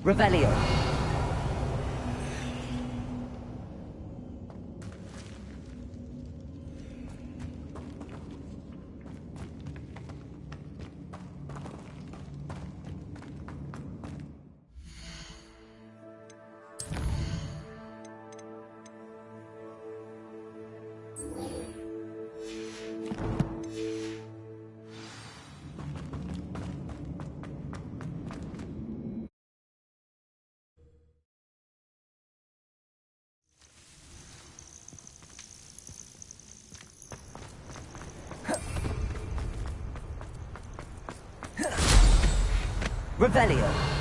Revelio. Revelio.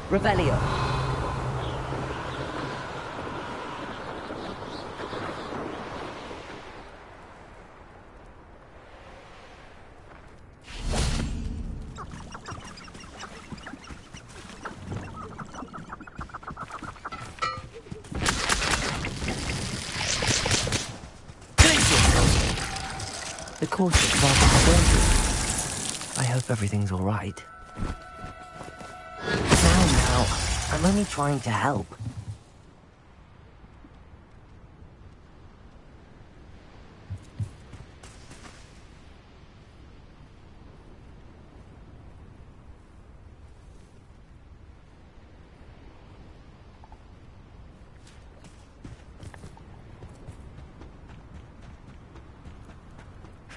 Revelio. The course is far from the boundary. I hope everything's all right. Now, I'm only trying to help.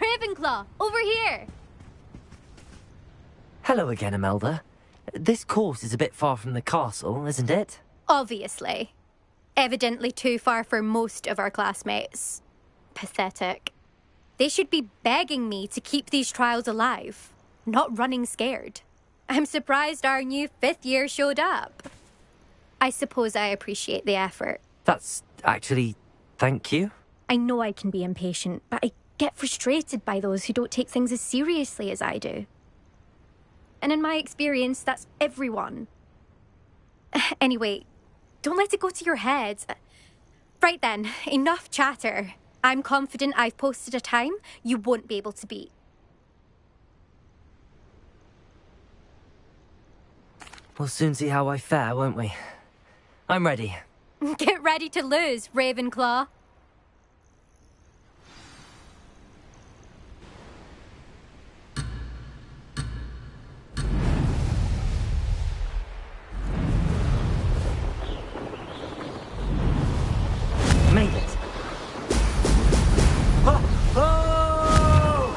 Ravenclaw, over here! Hello again, Imelda. This course is a bit far from the castle, isn't it? Obviously. Evidently too far for most of our classmates. Pathetic. They should be begging me to keep these trials alive, not running scared. I'm surprised our new 5th year showed up. I suppose I appreciate the effort. That's actually... thank you. I know I can be impatient, but I get frustrated by those who don't take things as seriously as I do. And in my experience, that's everyone. Anyway, don't let it go to your head. Right then, enough chatter. I'm confident I've posted a time you won't be able to beat. We'll soon see how I fare, won't we? I'm ready. Get ready to lose, Ravenclaw. Made it. Oh! Oh!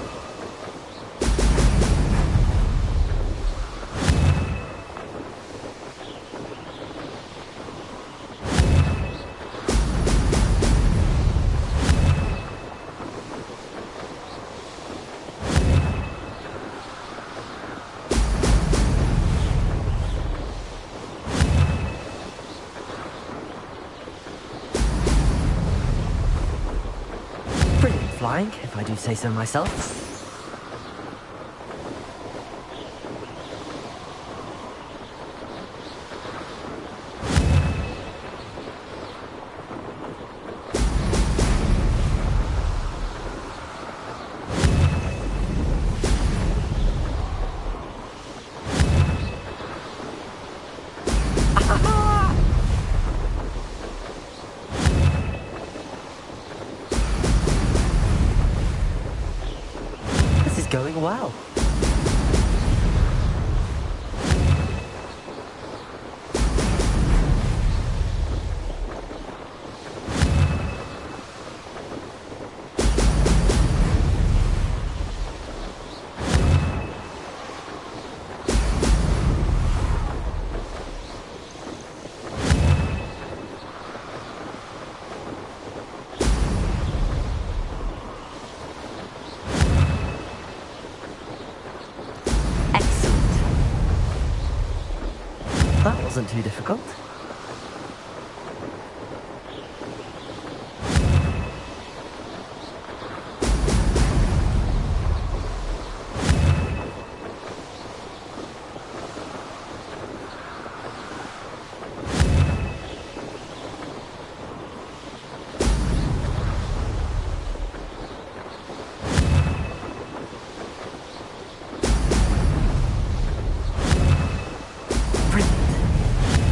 Brilliant flying, if I do say so myself. That wasn't too difficult.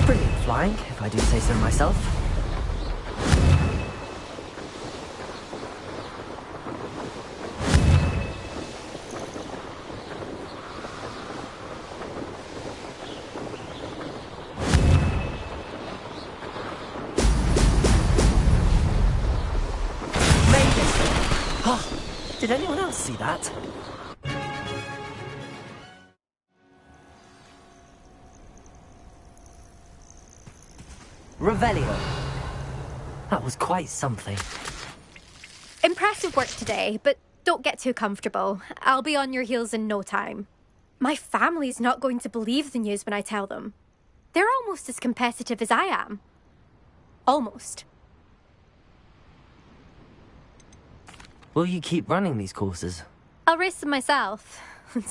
Brilliant flying, if I do say so myself. Oh, did anyone else see that? Revelio. That was quite something. Impressive work today, but don't get too comfortable. I'll be on your heels in no time. My family's not going to believe the news when I tell them. They're almost as competitive as I am. Almost. Will you keep running these courses? I'll race them myself.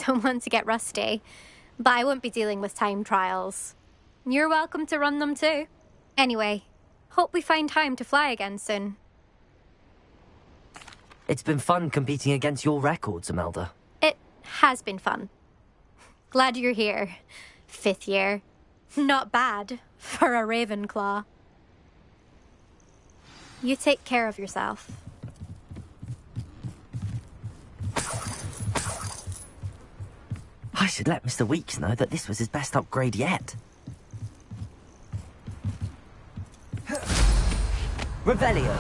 Don't want to get rusty. But I won't be dealing with time trials. You're welcome to run them too. Anyway, hope we find time to fly again soon. It's been fun competing against your records, Imelda. It has been fun. Glad you're here. 5th year. Not bad for a Ravenclaw. You take care of yourself. I should let Mr. Weeks know that this was his best upgrade yet. Revelio.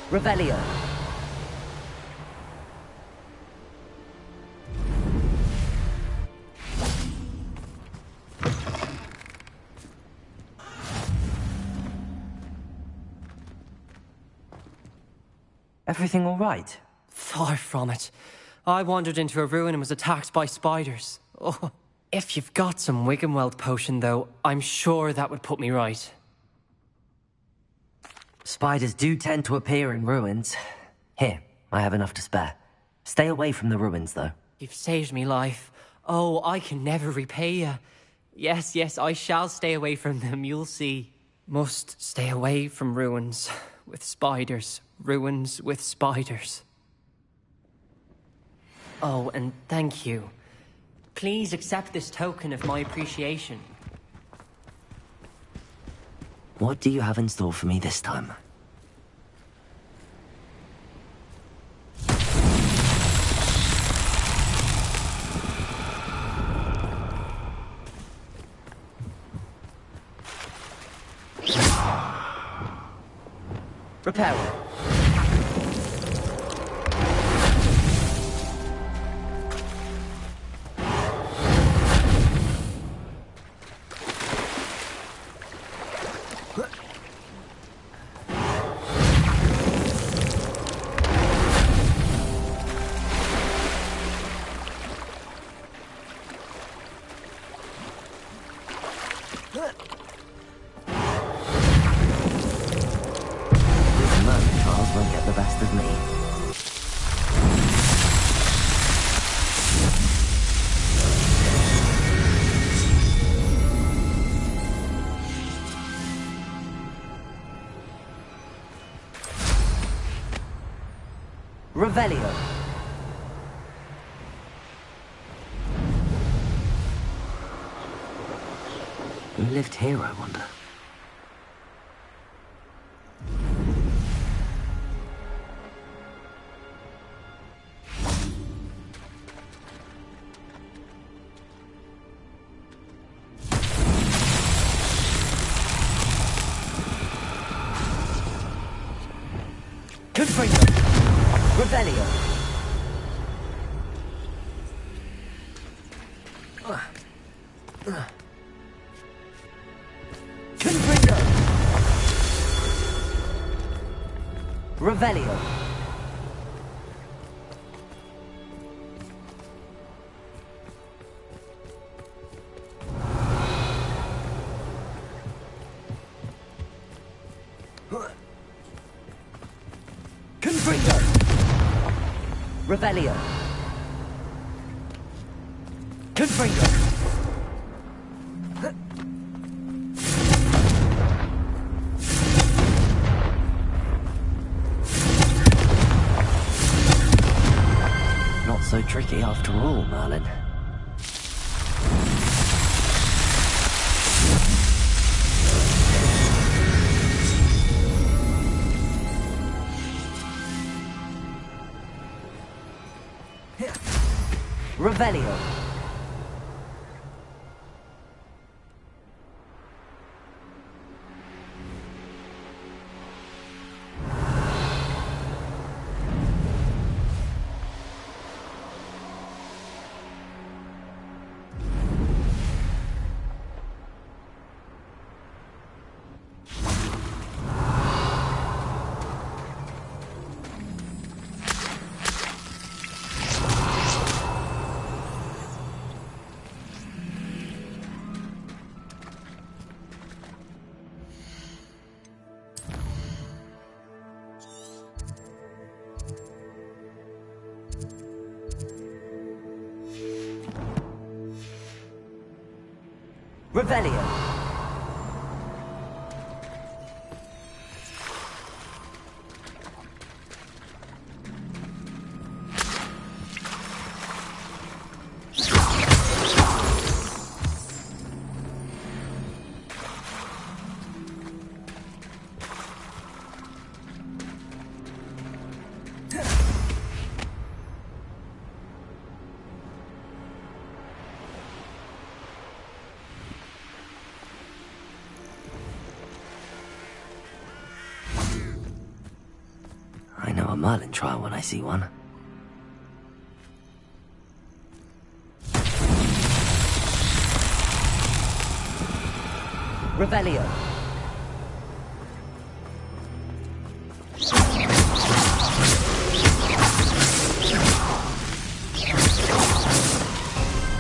Revelio. Everything all right? Far from it. I wandered into a ruin and was attacked by spiders. Oh. If you've got some Wiggenweld potion, though, I'm sure that would put me right. Spiders do tend to appear in ruins. Here, I have enough to spare. Stay away from the ruins, though. You've saved me life. Oh, I can never repay you. Yes, yes, I shall stay away from them, you'll see. Must stay away from ruins with spiders. Ruins with spiders. Oh, and thank you. Please accept this token of my appreciation. What do you have in store for me this time? Reparo. Won't get the best of me. Revelio. Who lived here, I wonder? Revelio. Confringo. Revelio. Confringo. Revelio. Confringo. Not so tricky after all, Merlin. Revelio. Revelio. I know a Merlin trial when I see one. Revelio.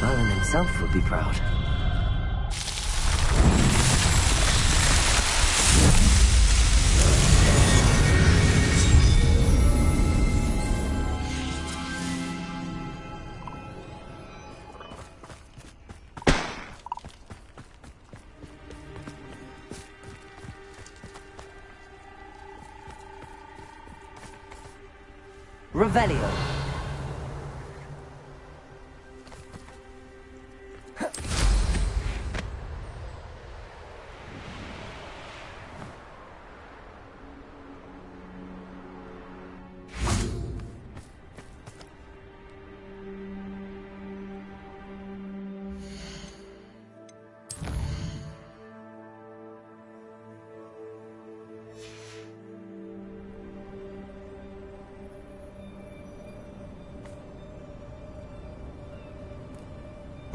Merlin himself would be proud. Revelio.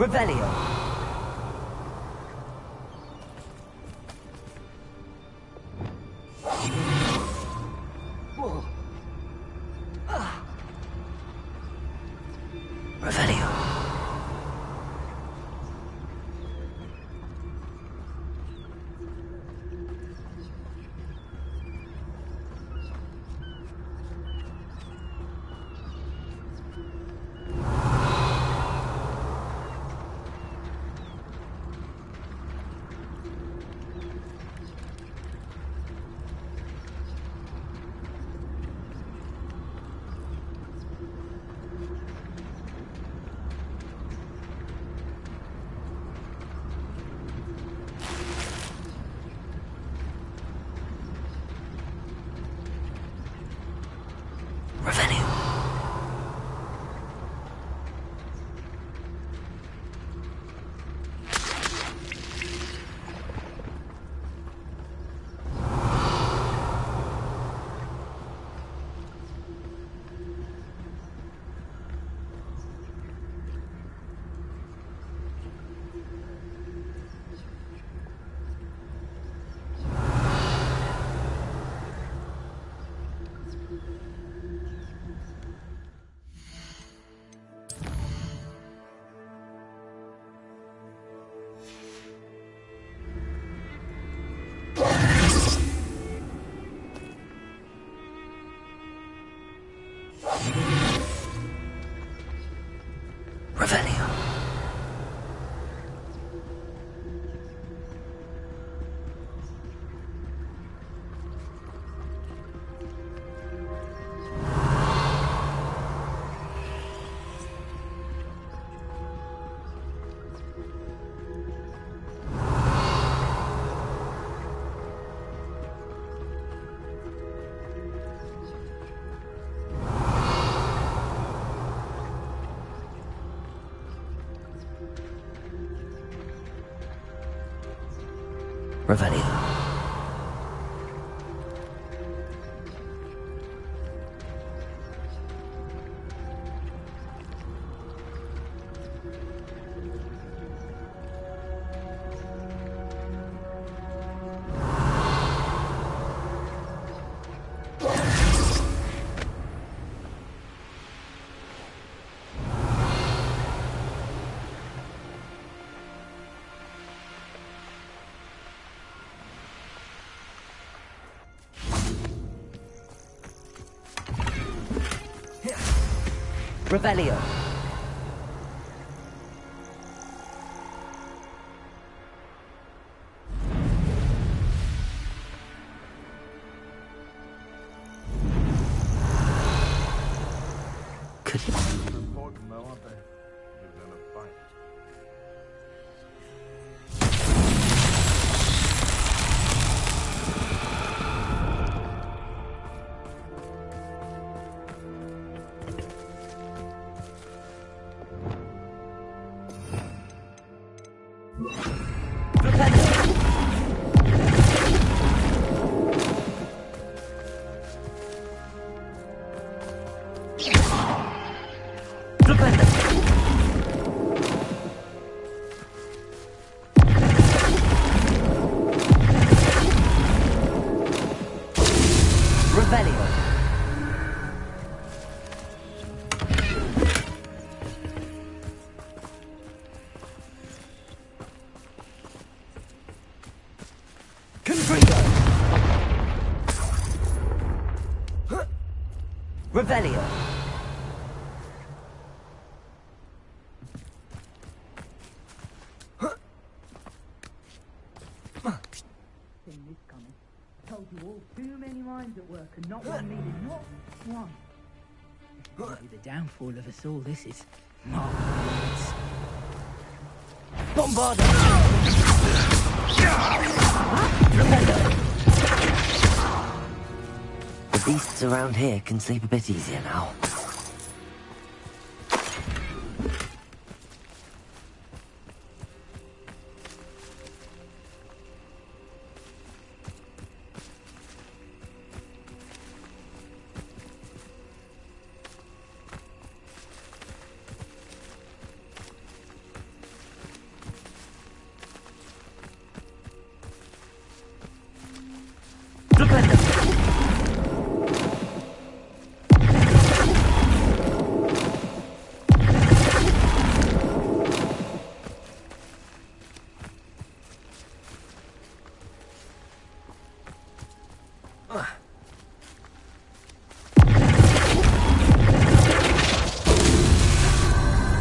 Revelio. Revelio. Revelio. Revelio. Revelio. Could Important though, aren't they? You're gonna fight. Revelio. Confringo. Revelio. Seen this coming. Told you all, too many minds at work and not one needed, not one. It's gonna be the downfall of us all, this is. Mark my words. Bombardo. The beasts around here can sleep a bit easier now.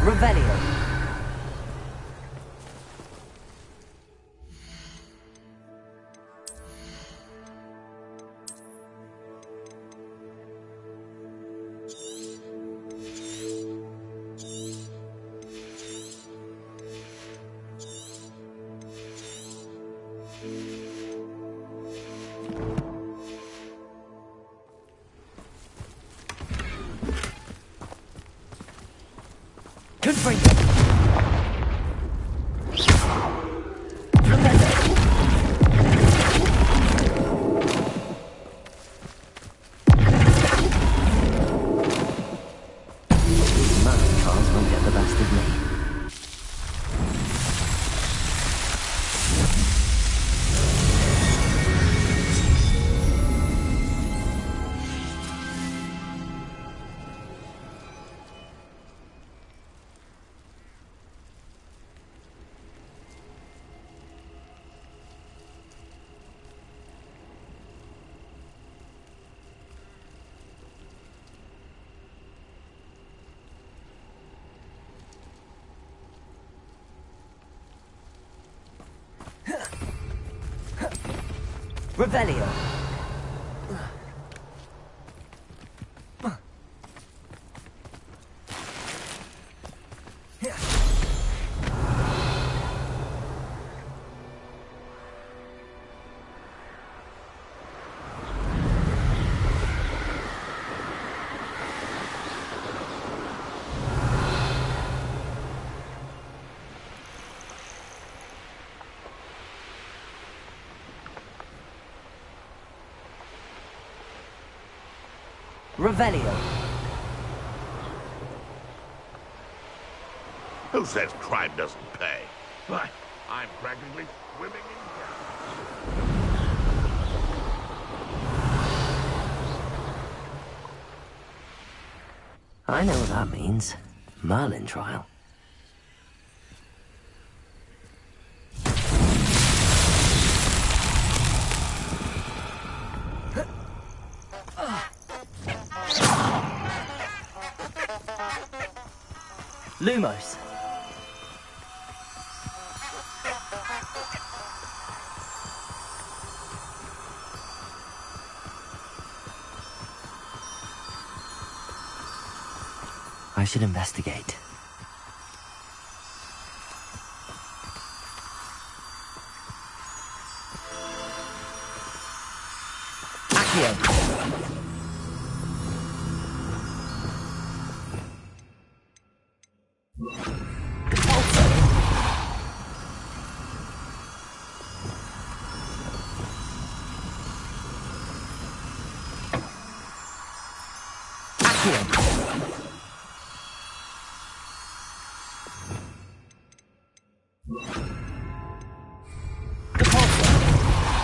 Revelio. Confringo. My cars won't get the best of me. Revelio. Revelio. Who says crime doesn't pay? Why, I'm practically swimming in cash. I know what that means. Merlin trial. Lumos. I should investigate. Accio.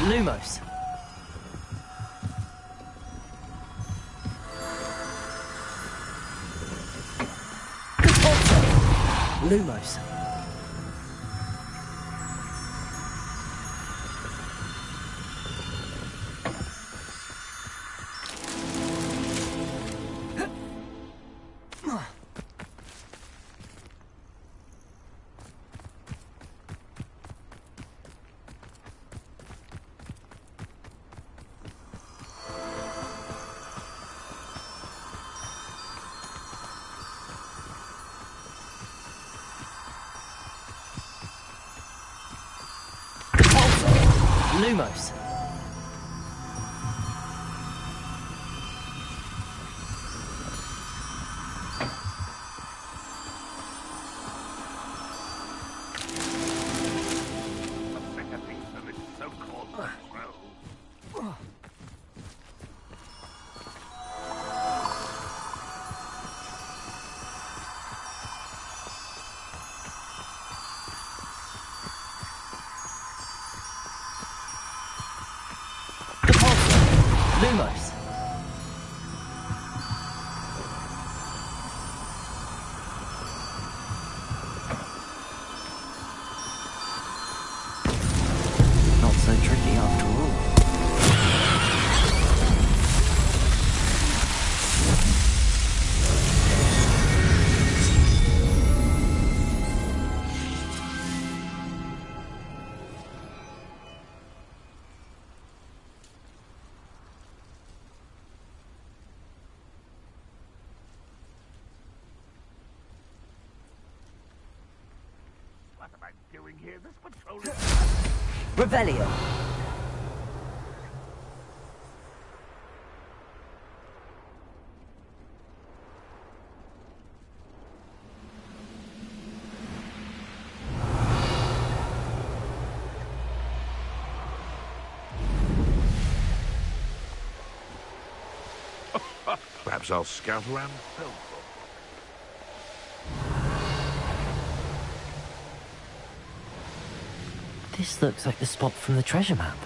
Lumos. Lumos. Lumos. I'm sick of these and this so-called control. Lumos. Not so tricky after all. What am I doing here? This patrol is... Revelio. Perhaps I'll scout around Belfort. This looks like the spot from the treasure map.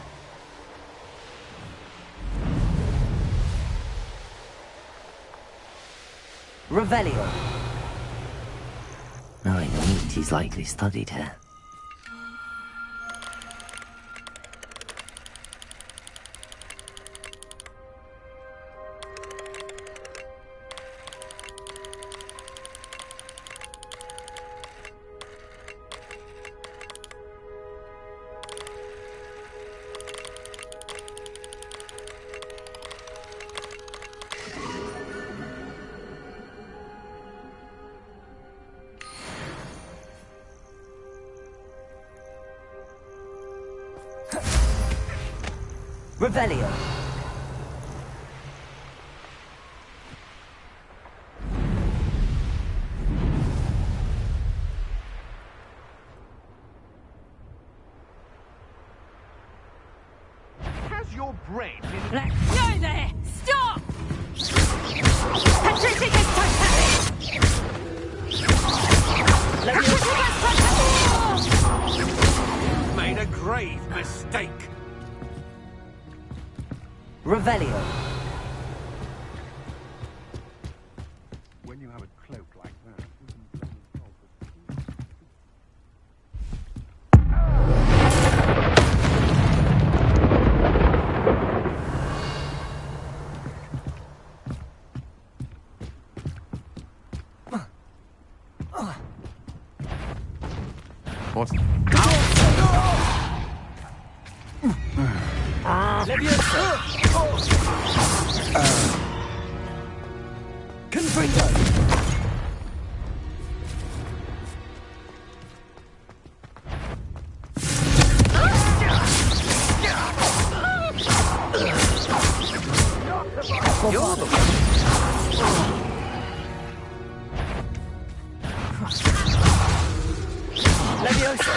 Revelio. Knowing the meat, he's likely studied here. Revelio. Has your brain been... Go there! Stop! Patricitus Totalis! You've made a grave mistake. Revelio. When you have a cloak like that, you can blame yourself for... What? Confringo. You're the one. Levioso.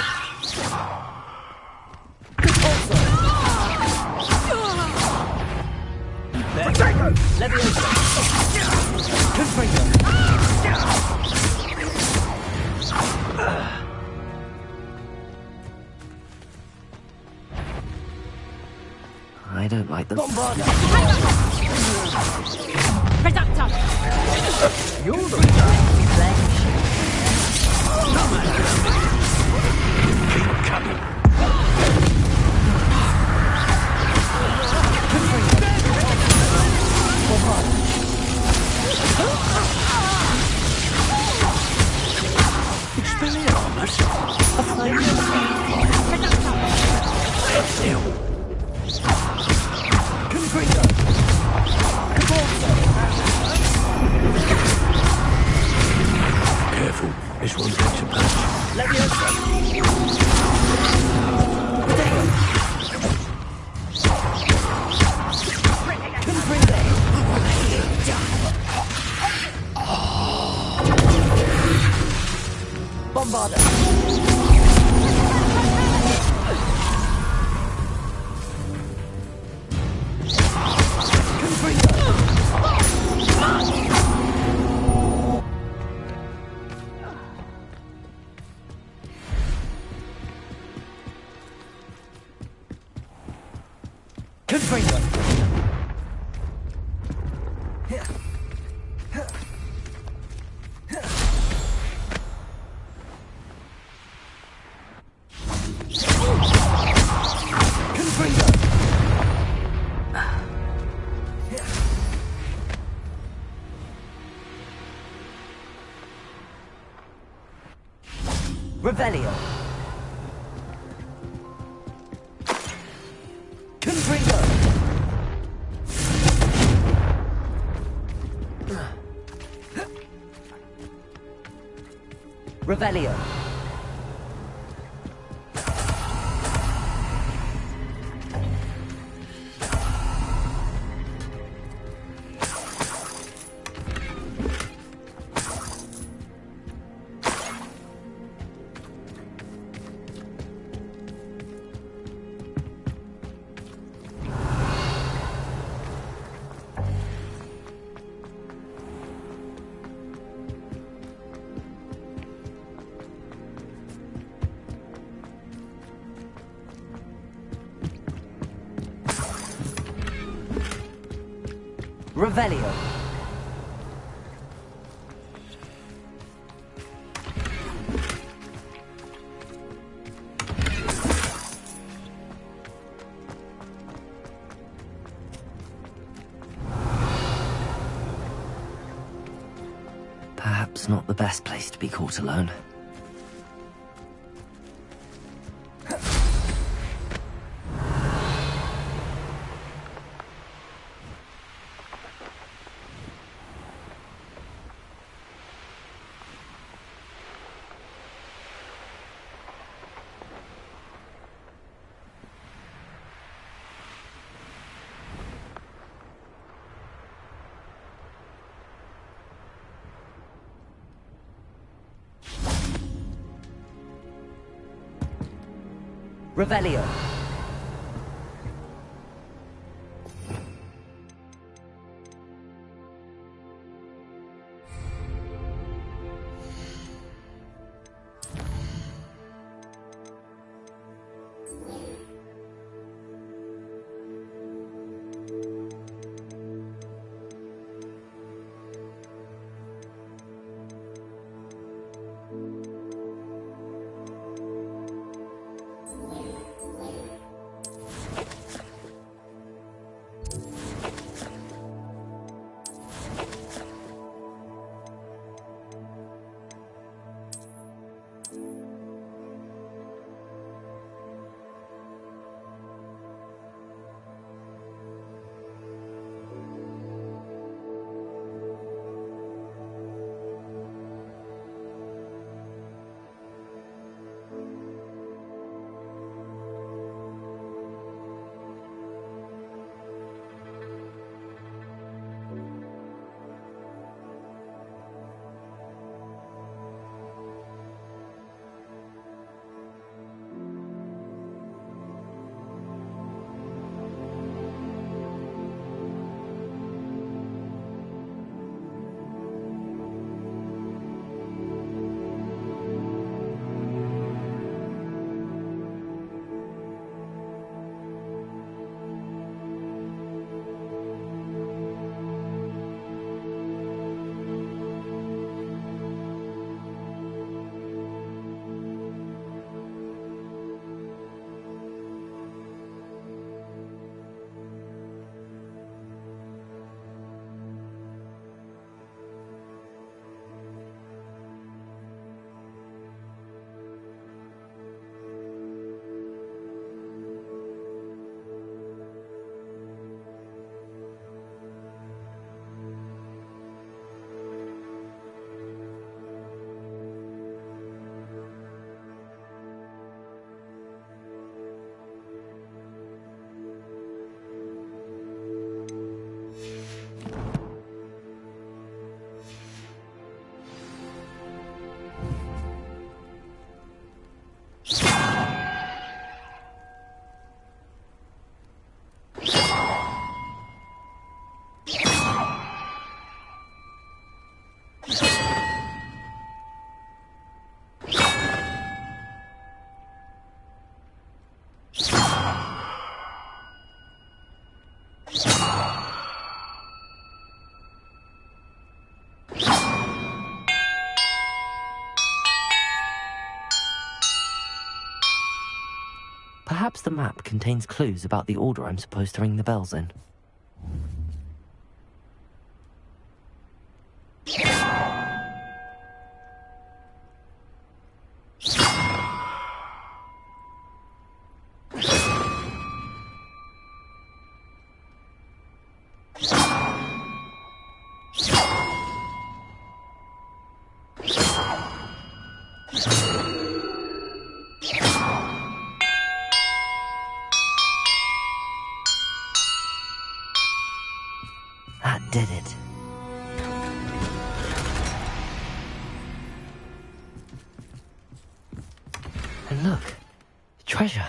Levioso. Confringo. I don't like them. Reductor! You're the one. Keep coming. Careful, this one takes a punch. Confringo. Revelio. Confringo. Revelio. Revelio. Perhaps not the best place to be caught alone. Revelio. Perhaps the map contains clues about the order I'm supposed to ring the bells in. That did it. And look, treasure.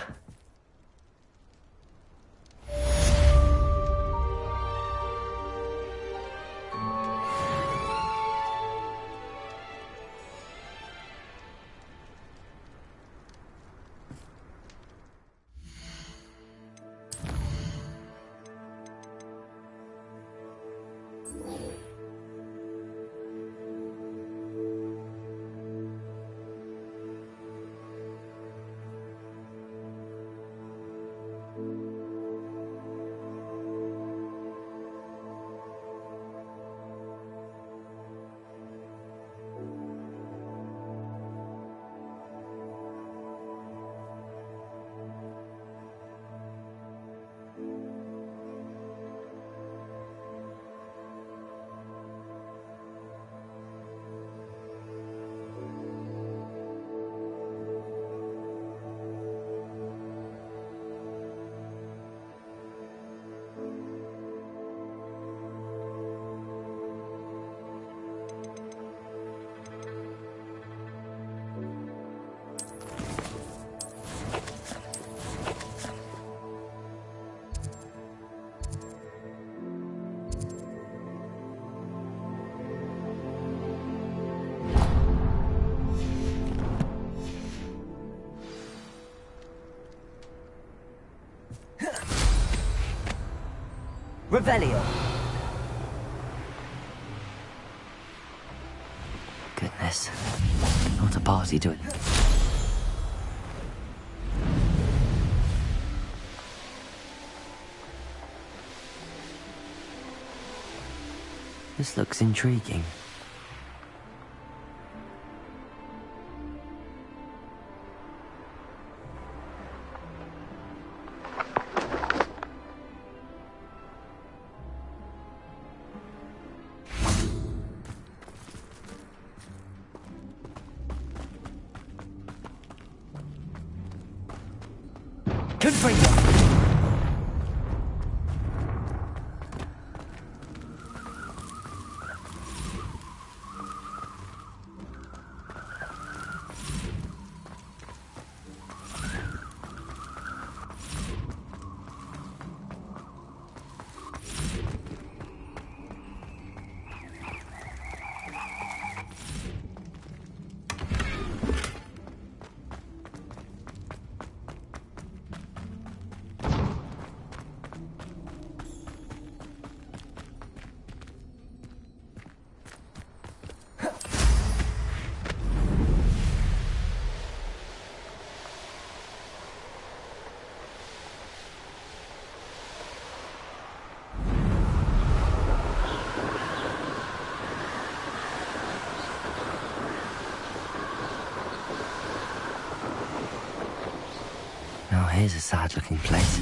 Revelio. Goodness. Not a party to it. This looks intriguing. Confringo! Now here's a sad-looking place.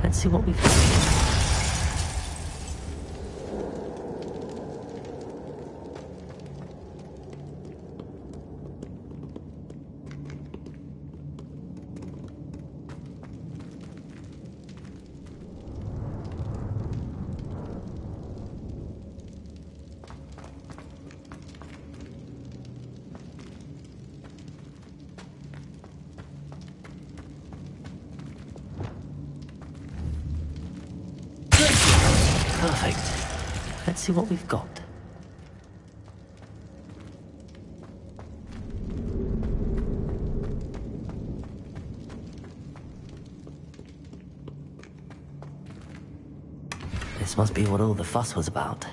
Let's see what we've got. Perfect. Let's see what we've got. This must be what all the fuss was about.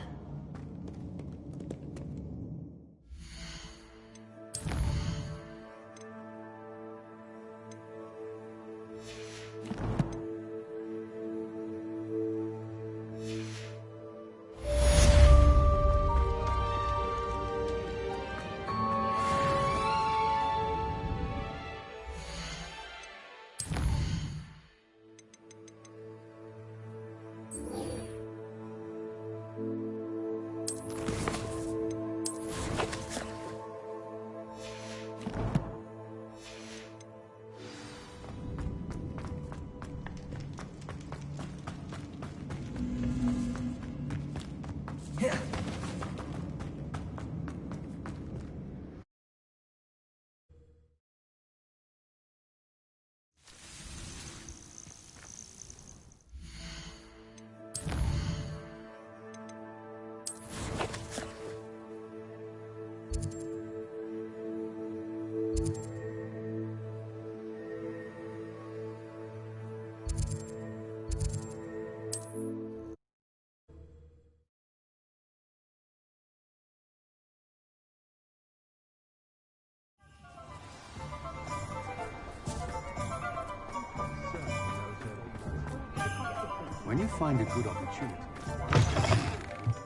When you find a good opportunity.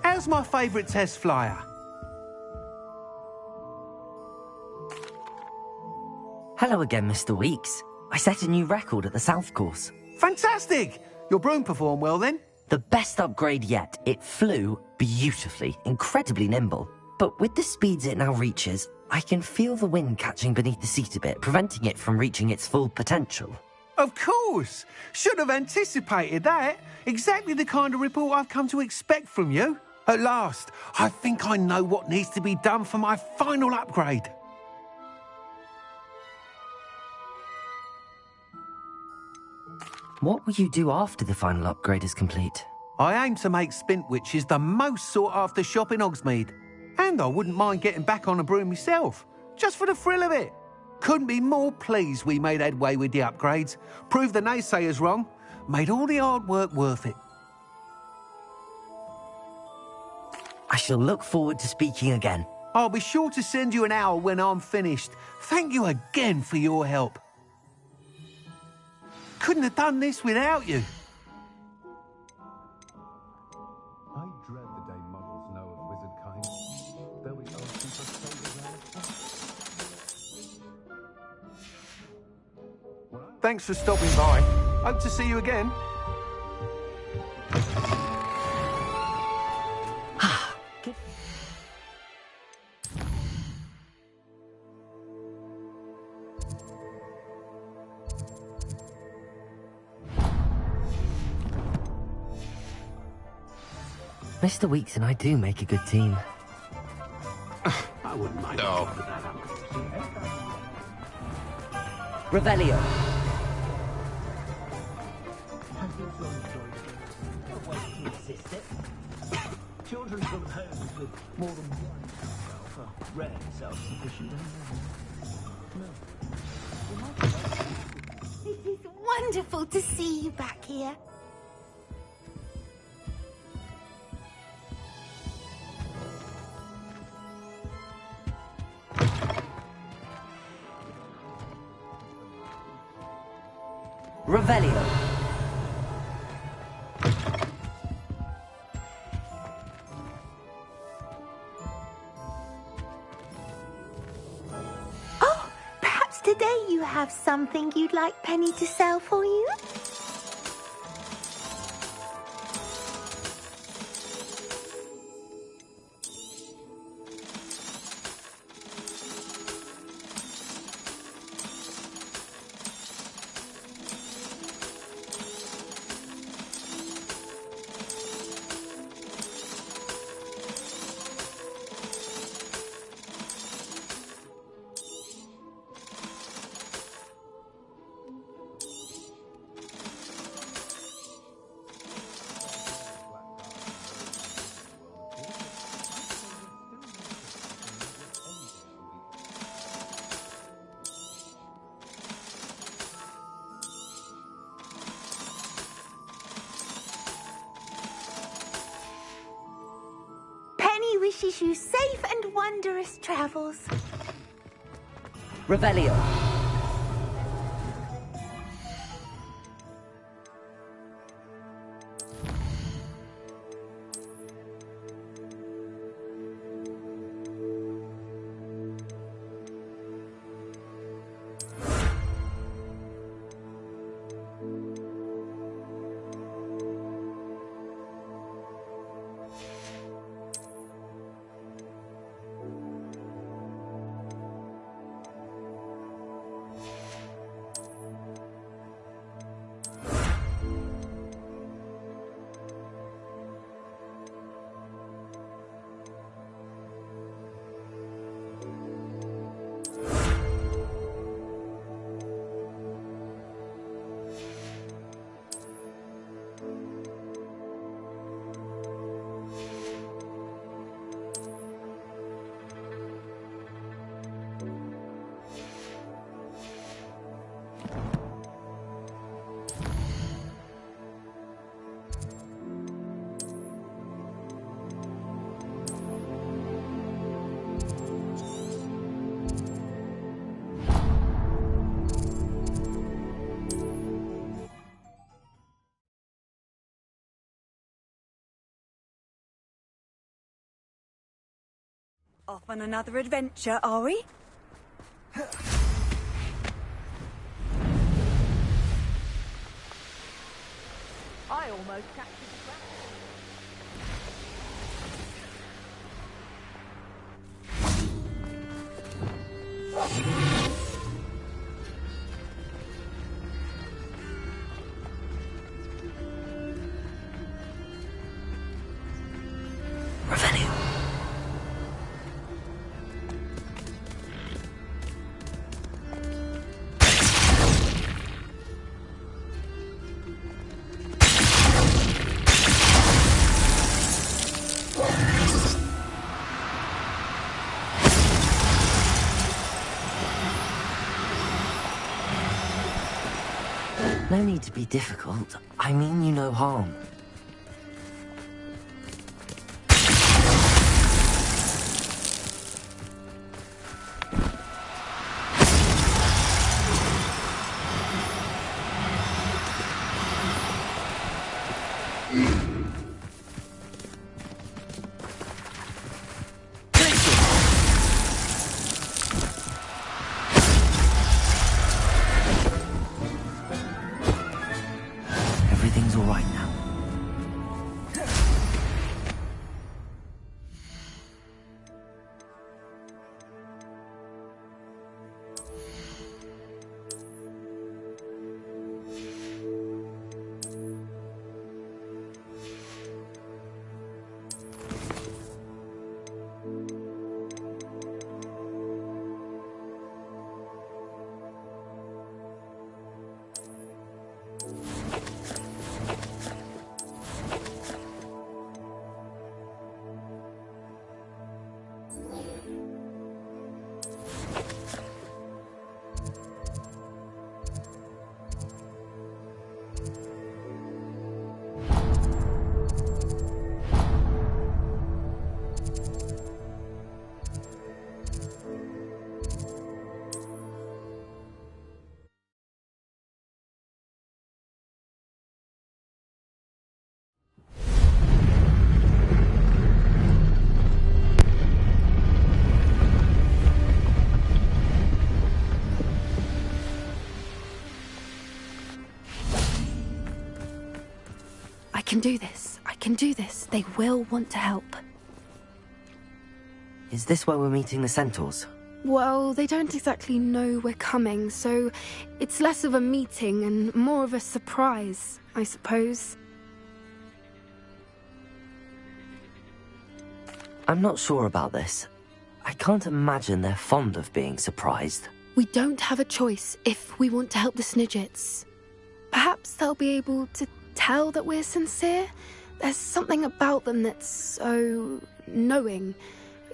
How's my favourite test flyer? Hello again, Mr. Weeks. I set a new record at the South Course. Fantastic! Your broom performed well then? The best upgrade yet. It flew beautifully, incredibly nimble. But with the speeds it now reaches, I can feel the wind catching beneath the seat a bit, preventing it from reaching its full potential. Of course! Should have anticipated that. Exactly the kind of report I've come to expect from you. At last, I think I know what needs to be done for my final upgrade. What will you do after the final upgrade is complete? I aim to make Spintwitches the most sought-after shop in Hogsmeade. And I wouldn't mind getting back on a broom myself, just for the thrill of it. Couldn't be more pleased we made headway with the upgrades, proved the naysayers wrong, made all the hard work worth it. I shall look forward to speaking again. I'll be sure to send you an owl when I'm finished. Thank you again for your help. Couldn't have done this without you. I dread the day muggles know of wizard kind. They'll be asking for favors around. Thanks for stopping by. Hope to see you again. Mr. Weeks and I do make a good team. I wouldn't mind. No. Revelio. Children from homes with more than one self are rare self-sufficient. It is wonderful to see you back here. Revelio. Oh, perhaps today you have something you'd like Penny to sell for you? Wishes you safe and wondrous travels. Revelio. Off on another adventure, are we? I almost captured the ground. Revenue. No need to be difficult. I mean you no harm. Everything's all right now. I can do this. I can do this. They will want to help. Is this where we're meeting the centaurs? Well, they don't exactly know we're coming, so it's less of a meeting and more of a surprise, I suppose. I'm not sure about this. I can't imagine they're fond of being surprised. We don't have a choice if we want to help the Snidgets. Perhaps they'll be able to tell that we're sincere. There's something about them that's so knowing.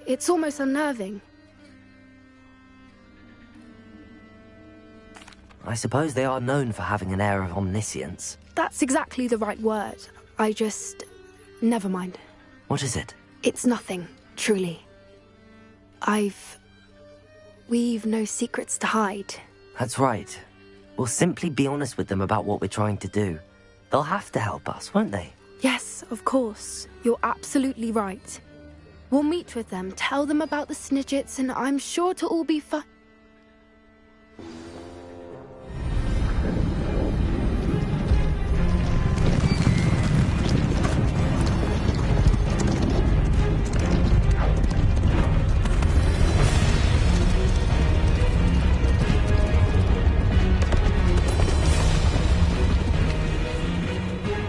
It's almost unnerving. I suppose they are known for having an air of omniscience. That's exactly the right word. Never mind. What is it? It's nothing, truly. We've no secrets to hide. That's right. We'll simply be honest with them about what we're trying to do. They'll have to help us, won't they? Yes, of course. You're absolutely right. We'll meet with them, tell them about the Snidgets, and I'm sure to all be fine.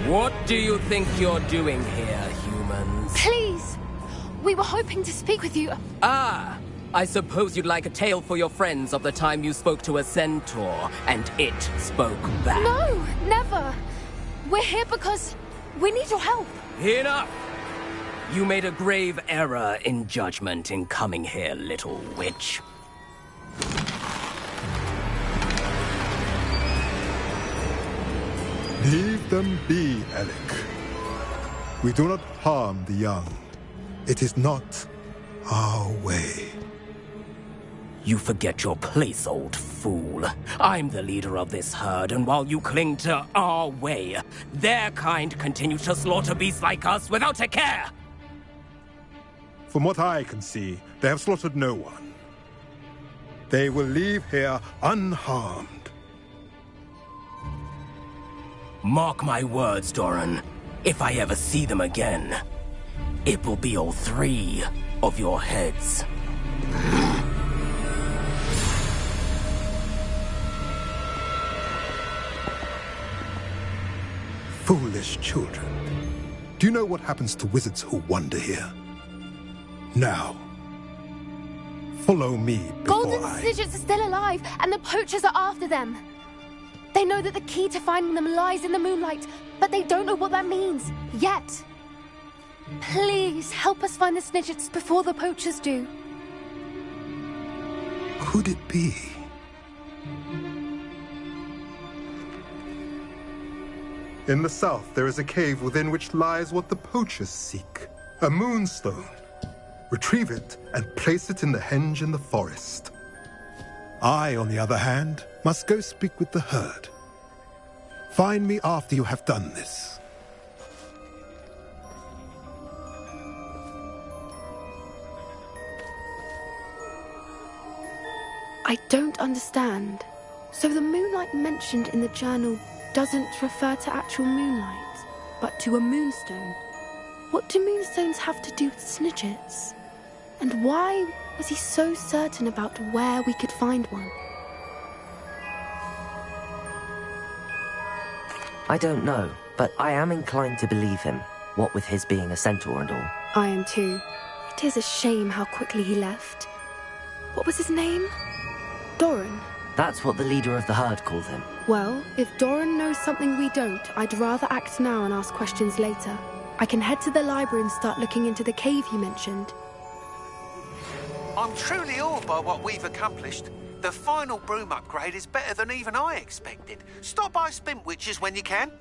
What do you think you're doing here, humans? Please! We were hoping to speak with you. Ah! I suppose you'd like a tale for your friends of the time you spoke to a centaur, and it spoke back. No! Never! We're here because we need your help. Enough! You made a grave error in judgment in coming here, little witch. Leave them be, Alec. We do not harm the young. It is not our way. You forget your place, old fool. I'm the leader of this herd, and while you cling to our way, their kind continue to slaughter beasts like us without a care. From what I can see, they have slaughtered no one. They will leave here unharmed. Mark my words, Doran. If I ever see them again, it will be all 3 of your heads. Foolish children. Do you know what happens to wizards who wander here? Now, follow me before Golden Snidgets are still alive, and the poachers are after them. They know that the key to finding them lies in the moonlight, but they don't know what that means, yet. Please, help us find the Snidgets before the poachers do. Could it be? In the south, there is a cave within which lies what the poachers seek. A moonstone. Retrieve it and place it in the henge in the forest. I, on the other hand, must go speak with the herd. Find me after you have done this. I don't understand. So the moonlight mentioned in the journal doesn't refer to actual moonlight, but to a moonstone. What do moonstones have to do with Snidgets? And why was he so certain about where we could find one? I don't know, but I am inclined to believe him, what with his being a centaur and all. I am too. It is a shame how quickly he left. What was his name? Doran. That's what the leader of the herd called him. Well, if Doran knows something we don't, I'd rather act now and ask questions later. I can head to the library and start looking into the cave you mentioned. I'm truly awed by what we've accomplished. The final broom upgrade is better than even I expected. Stop by Spintwitches when you can.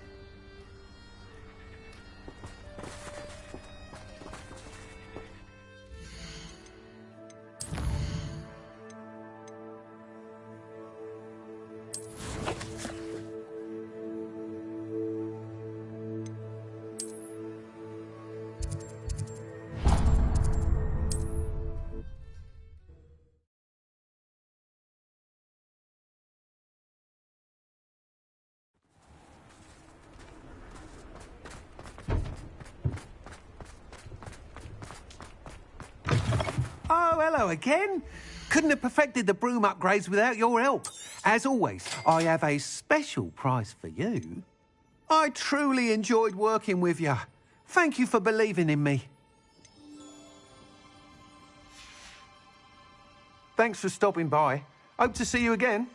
Oh, hello again. Couldn't have perfected the broom upgrades without your help. As always, I have a special prize for you. I truly enjoyed working with you. Thank you for believing in me. Thanks for stopping by. Hope to see you again.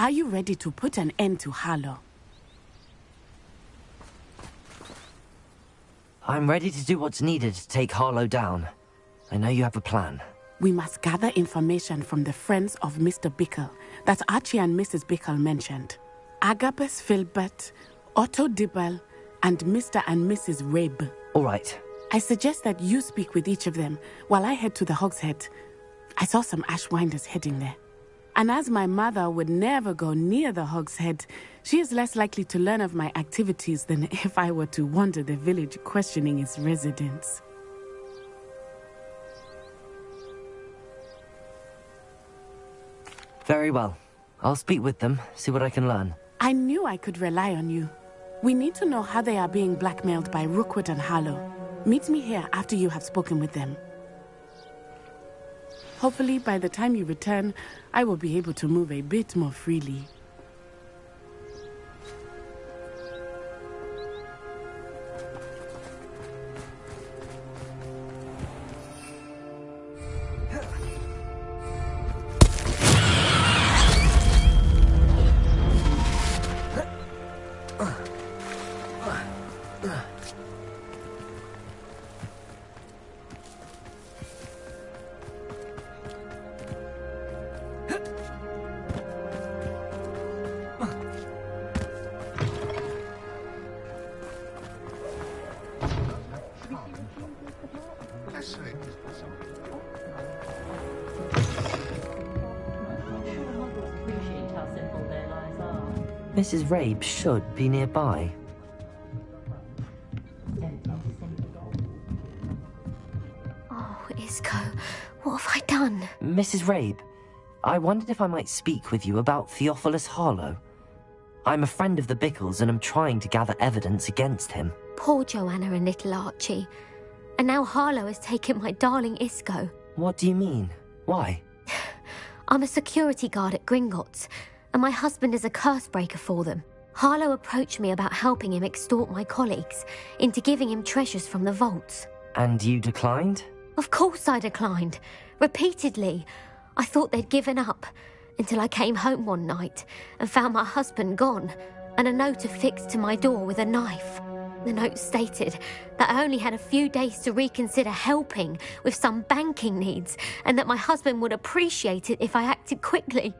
Are you ready to put an end to Harlow? I'm ready to do what's needed to take Harlow down. I know you have a plan. We must gather information from the friends of Mr. Bickle that Archie and Mrs. Bickle mentioned. Agabus Filbert, Otto Dibble, and Mr. and Mrs. Rabe. All right. I suggest that you speak with each of them while I head to the Hogshead. I saw some Ashwinders heading there. And as my mother would never go near the Hogshead, she is less likely to learn of my activities than if I were to wander the village questioning its residents. Very well. I'll speak with them, see what I can learn. I knew I could rely on you. We need to know how they are being blackmailed by Rookwood and Harlow. Meet me here after you have spoken with them. Hopefully, by the time you return, I will be able to move a bit more freely. Mrs. Rabe should be nearby. Oh, Isco, what have I done? Mrs. Rabe, I wondered if I might speak with you about Theophilus Harlow. I'm a friend of the Bickles and I'm trying to gather evidence against him. Poor Joanna and little Archie. And now Harlow has taken my darling Isco. What do you mean? Why? I'm a security guard at Gringotts, and my husband is a curse breaker for them. Harlow approached me about helping him extort my colleagues into giving him treasures from the vaults. And you declined? Of course I declined. Repeatedly. I thought they'd given up, until I came home one night and found my husband gone, and a note affixed to my door with a knife. The note stated that I only had a few days to reconsider helping with some banking needs, and that my husband would appreciate it if I acted quickly.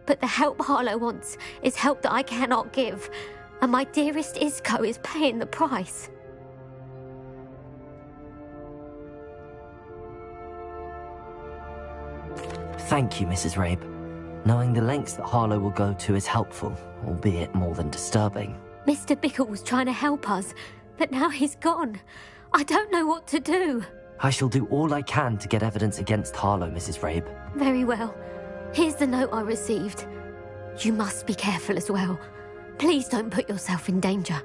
But the help Harlow wants is help that I cannot give, and my dearest Isco is paying the price. Thank you, Mrs. Rabe. Knowing the lengths that Harlow will go to is helpful, albeit more than disturbing. Mr. Bickle was trying to help us, but now he's gone. I don't know what to do. I shall do all I can to get evidence against Harlow, Mrs. Rabe. Very well. Here's the note I received. You must be careful as well. Please don't put yourself in danger.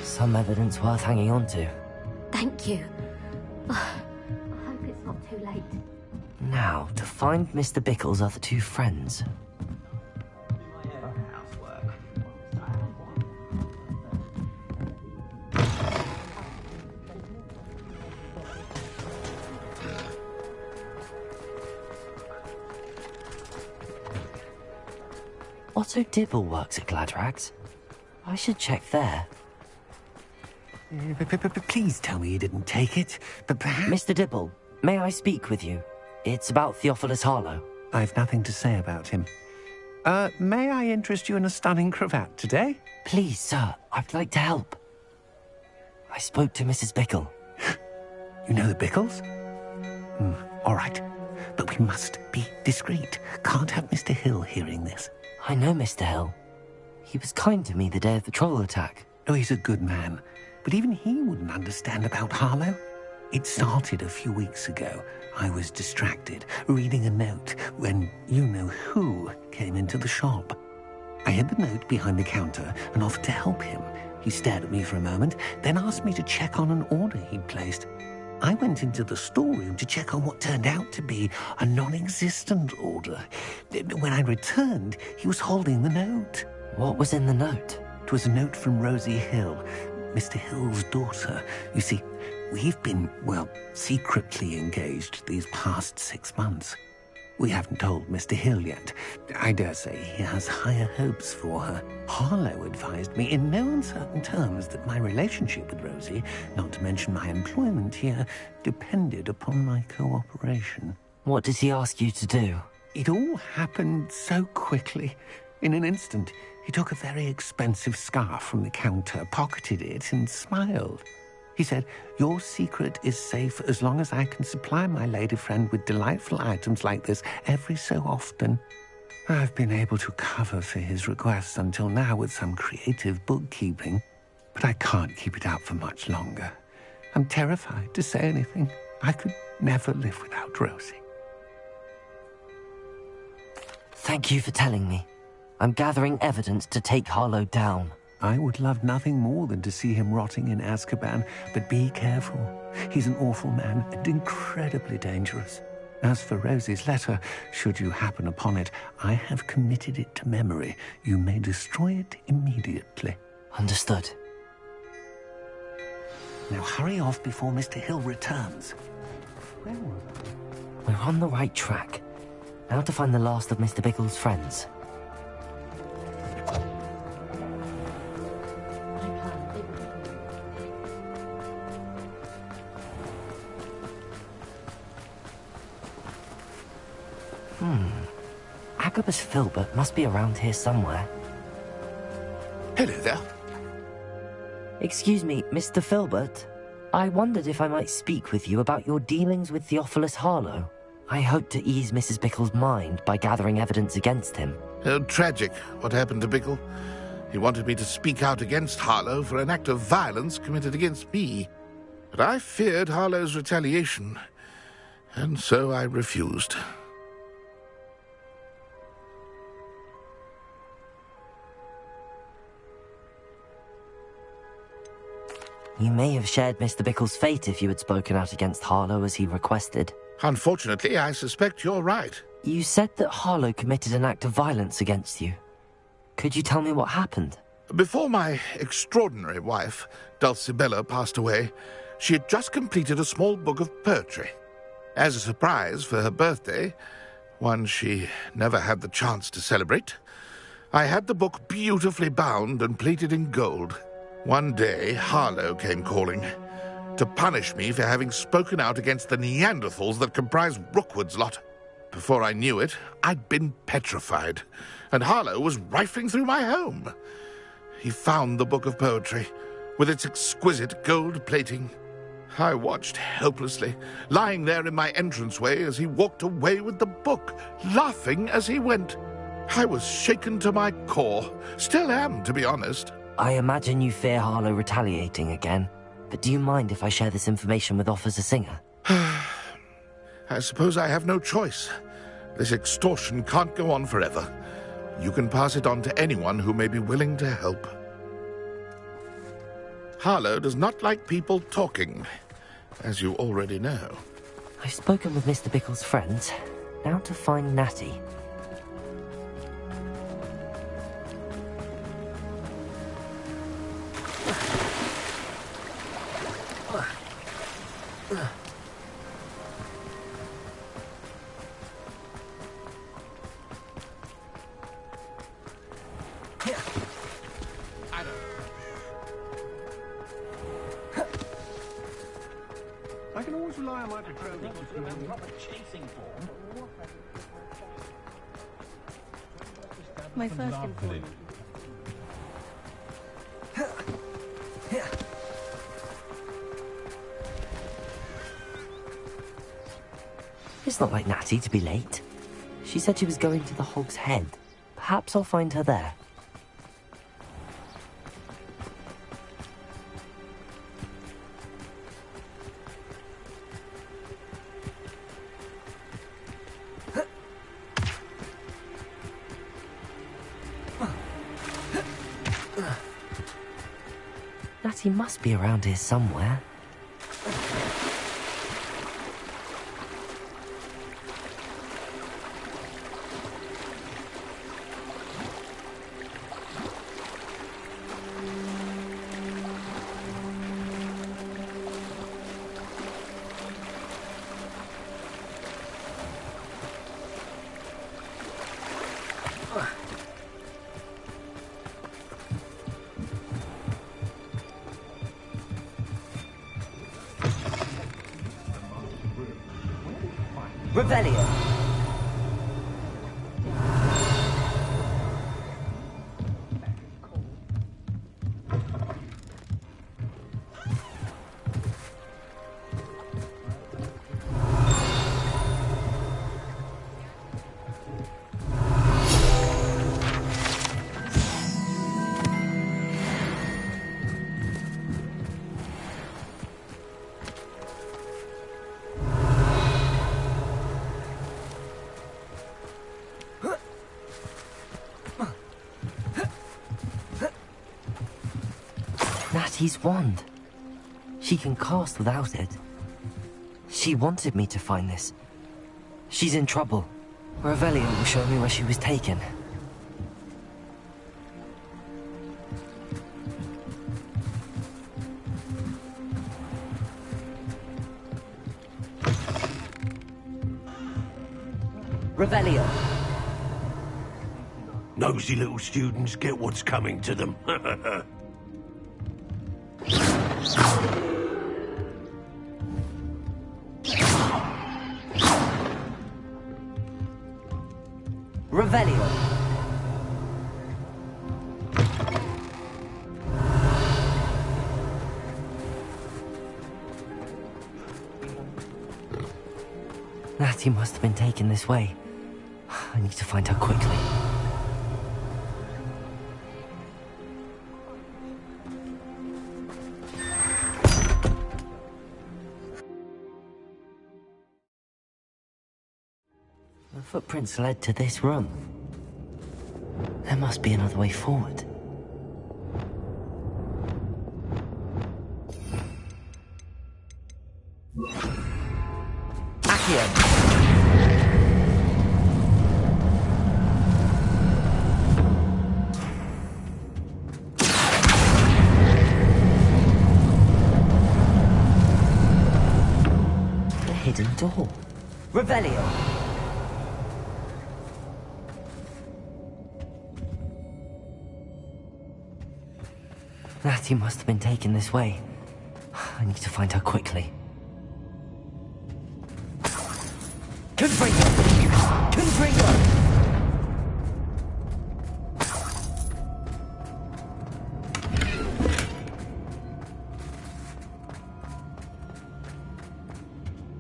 Some evidence worth hanging on to. Thank you. I hope it's not too late. Now, to find Mr. Bickle's other two friends. Otto Dibble works at Gladrags. I should check there. Please tell me you didn't take it. But perhaps... Mr. Dibble, may I speak with you? It's about Theophilus Harlow. I've nothing to say about him. May I interest you in a stunning cravat today? Please, sir, I'd like to help. I spoke to Mrs. Bickle. You know the Bickles? All right. But we must be discreet. Can't have Mr. Hill hearing this. I know Mr. Hill. He was kind to me the day of the troll attack. Oh, he's a good man. But even he wouldn't understand about Harlow. It started a few weeks ago. I was distracted, reading a note, when you-know-who came into the shop. I hid the note behind the counter and offered to help him. He stared at me for a moment, then asked me to check on an order he'd placed. I went into the storeroom to check on what turned out to be a non-existent order. When I returned, he was holding the note. What was in the note? It was a note from Rosie Hill. Mr. Hill's daughter. You see, we've been, well, secretly engaged these past 6 months. We haven't told Mr. Hill yet. I dare say he has higher hopes for her. Harlow advised me in no uncertain terms that my relationship with Rosie, not to mention my employment here, depended upon my cooperation. What did he ask you to do? It all happened so quickly. In an instant, he took a very expensive scarf from the counter, pocketed it, and smiled. He said, "Your secret is safe as long as I can supply my lady friend with delightful items like this every so often." I've been able to cover for his requests until now with some creative bookkeeping, but I can't keep it out for much longer. I'm terrified to say anything. I could never live without Rosie. Thank you for telling me. I'm gathering evidence to take Harlow down. I would love nothing more than to see him rotting in Azkaban, but be careful. He's an awful man and incredibly dangerous. As for Rosie's letter, should you happen upon it, I have committed it to memory. You may destroy it immediately. Understood. Now hurry off before Mr. Hill returns. Where were they? We're on the right track. Now to find the last of Mr. Bickle's friends. Agabus Filbert must be around here somewhere. Hello there. Excuse me, Mr. Filbert. I wondered if I might speak with you about your dealings with Theophilus Harlow. I hope to ease Mrs. Bickle's mind by gathering evidence against him. Tragic, what happened to Bickle. He wanted me to speak out against Harlow for an act of violence committed against me. But I feared Harlow's retaliation, and so I refused. You may have shared Mr. Bickle's fate if you had spoken out against Harlow as he requested. Unfortunately, I suspect you're right. You said that Harlow committed an act of violence against you. Could you tell me what happened? Before my extraordinary wife, Dulcibella, passed away, she had just completed a small book of poetry. As a surprise for her birthday, one she never had the chance to celebrate, I had the book beautifully bound and plated in gold. One day, Harlow came calling to punish me for having spoken out against the Neanderthals that comprise Rookwood's lot. Before I knew it, I'd been petrified, and Harlow was rifling through my home. He found the book of poetry, with its exquisite gold plating. I watched helplessly, lying there in my entranceway as he walked away with the book, laughing as he went. I was shaken to my core, still am, to be honest. I imagine you fear Harlow retaliating again, but do you mind if I share this information with Officer Singer? I suppose I have no choice. This extortion can't go on forever. You can pass it on to anyone who may be willing to help. Harlow does not like people talking, as you already know. I've spoken with Mr. Bickle's friends. Now to find Natty. I can always rely on my patrolling. My first employment. It's not like Natty to be late. She said she was going to the Hog's Head. Perhaps I'll find her there. Natty must be around here somewhere. Revelio. Natty's wand. She can cast without it. She wanted me to find this. She's in trouble. Revelio will show me where she was taken. Revelio. Nosy little students get what's coming to them. Revelio. Natty must have been taken this way. I need to find her quickly. The footprints led to this room. There must be another way forward. Accio! The hidden door. Revelio! Natty must have been taken this way. I need to find her quickly. Confringo! Confringo!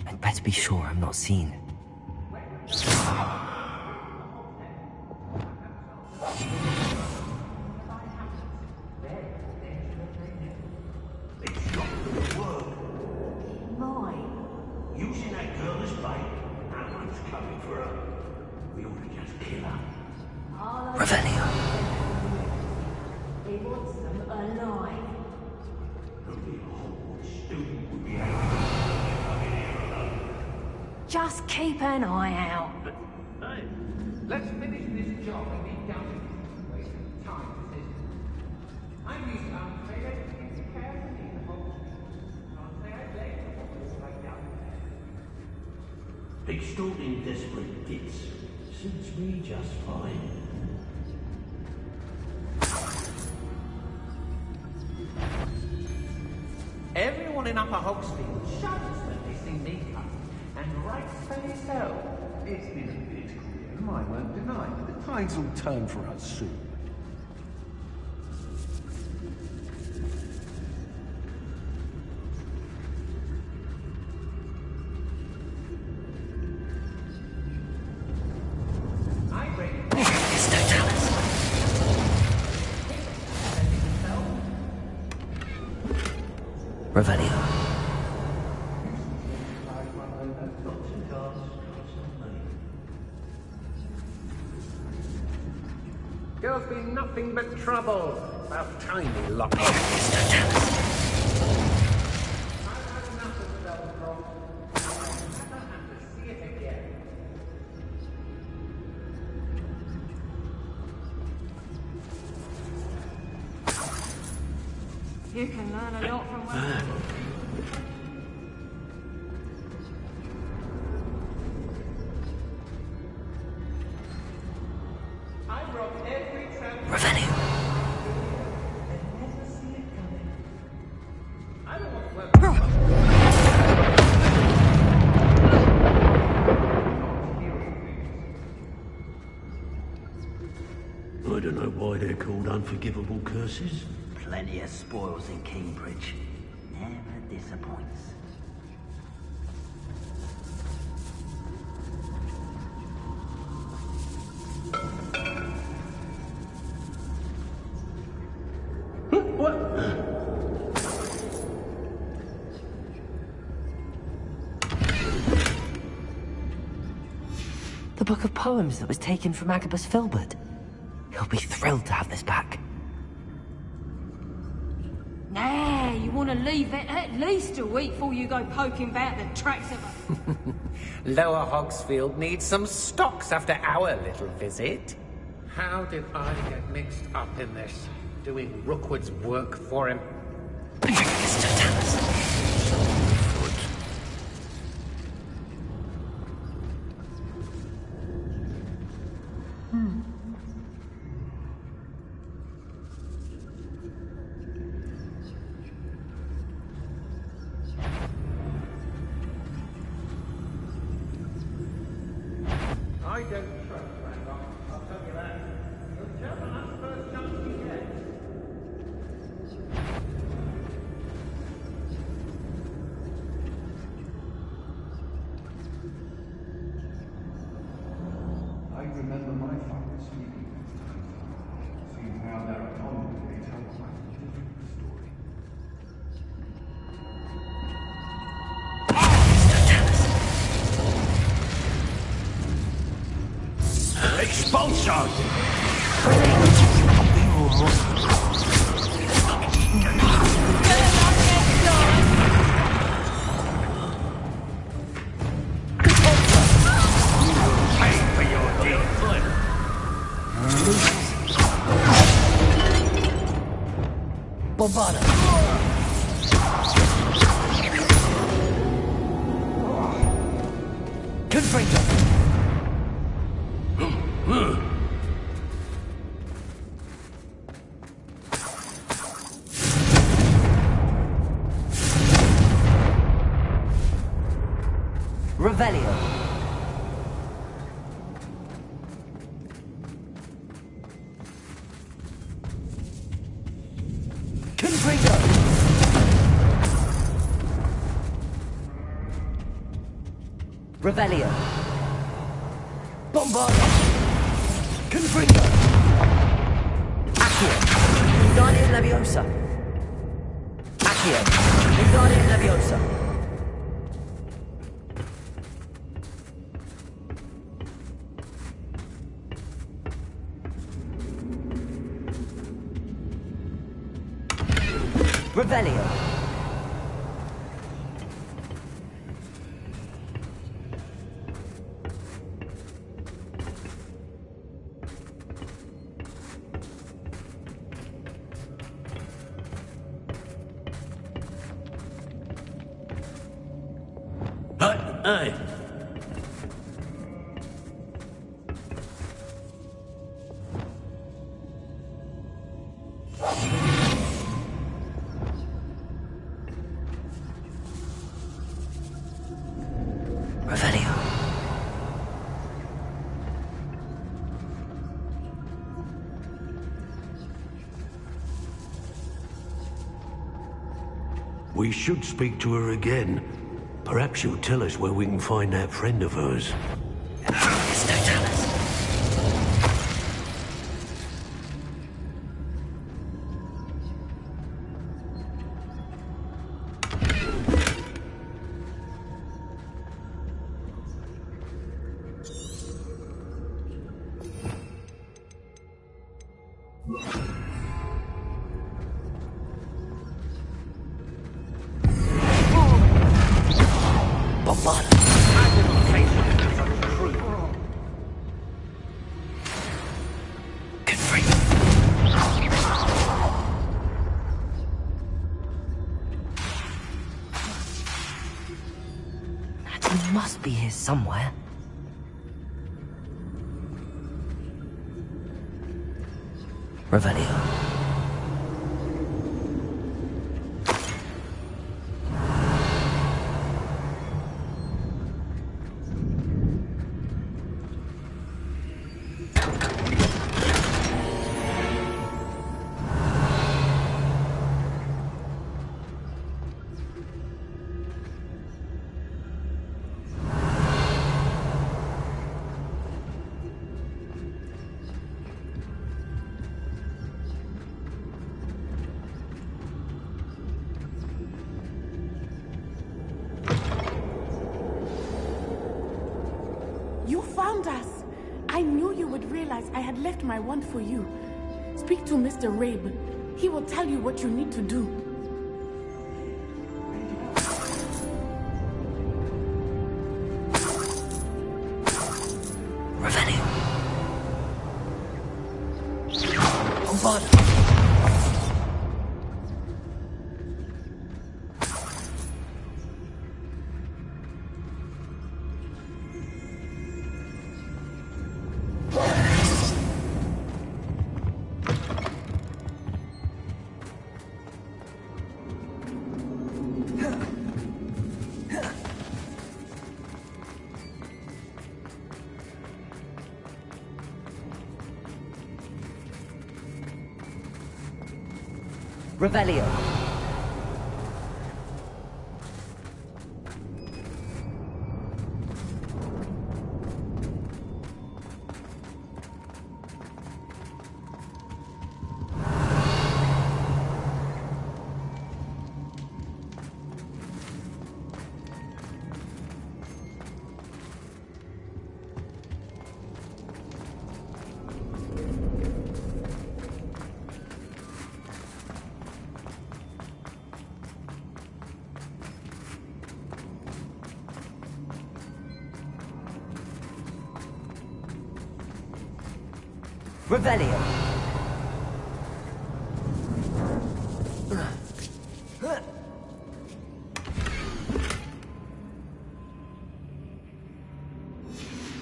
I'd better be sure I'm not seen. Just keep an eye out. Hey, let's finish this job and be done with this waste of time decision. I'm used to unfair to care for me the whole can't say I blame you for this right now. Extorting desperate gits suits me just fine. Everyone in Upper Hogsfield shudders when they see me come, and rightfully so. It's been a bit grim, I won't deny, but the tides will turn for us soon. Revelio. Girls be nothing but trouble. About time we locked up. You can learn a lot from women. I broke every trap. Revelio. I don't want to work. unforgivable curses? Plenty of spoils in Cambridge. Never disappoints. The book of poems that was taken from Agabus Filbert. He'll be thrilled to have this back. Nah, you want to leave it at least a week before you go poking about the tracks of a... Lower Hogsfield needs some stocks after our little visit. How did I get mixed up in this? Doing Rookwood's work for him? I don't trust Randolph, I'll tell you that. You'll jump on that first chance you get. I remember my father speaking of time, seeing how their economy may tell my children the story. Expulsion! Pay for your deed. Bombada. Confringo. Revelio. Confringo. Revelio. Bombarda. Confringo. Accio. Wingardium Leviosa. Accio. Wingardium Leviosa. Revelio. Hey! Revelio. We should speak to her again. Perhaps she'll tell us where we can find that friend of hers. He must be here somewhere. Revelio. realized I had left my wand for you. Speak to Mr. Rabe. He will tell you what you need to do. Revelio. Oh, God. Revelio. Revelio.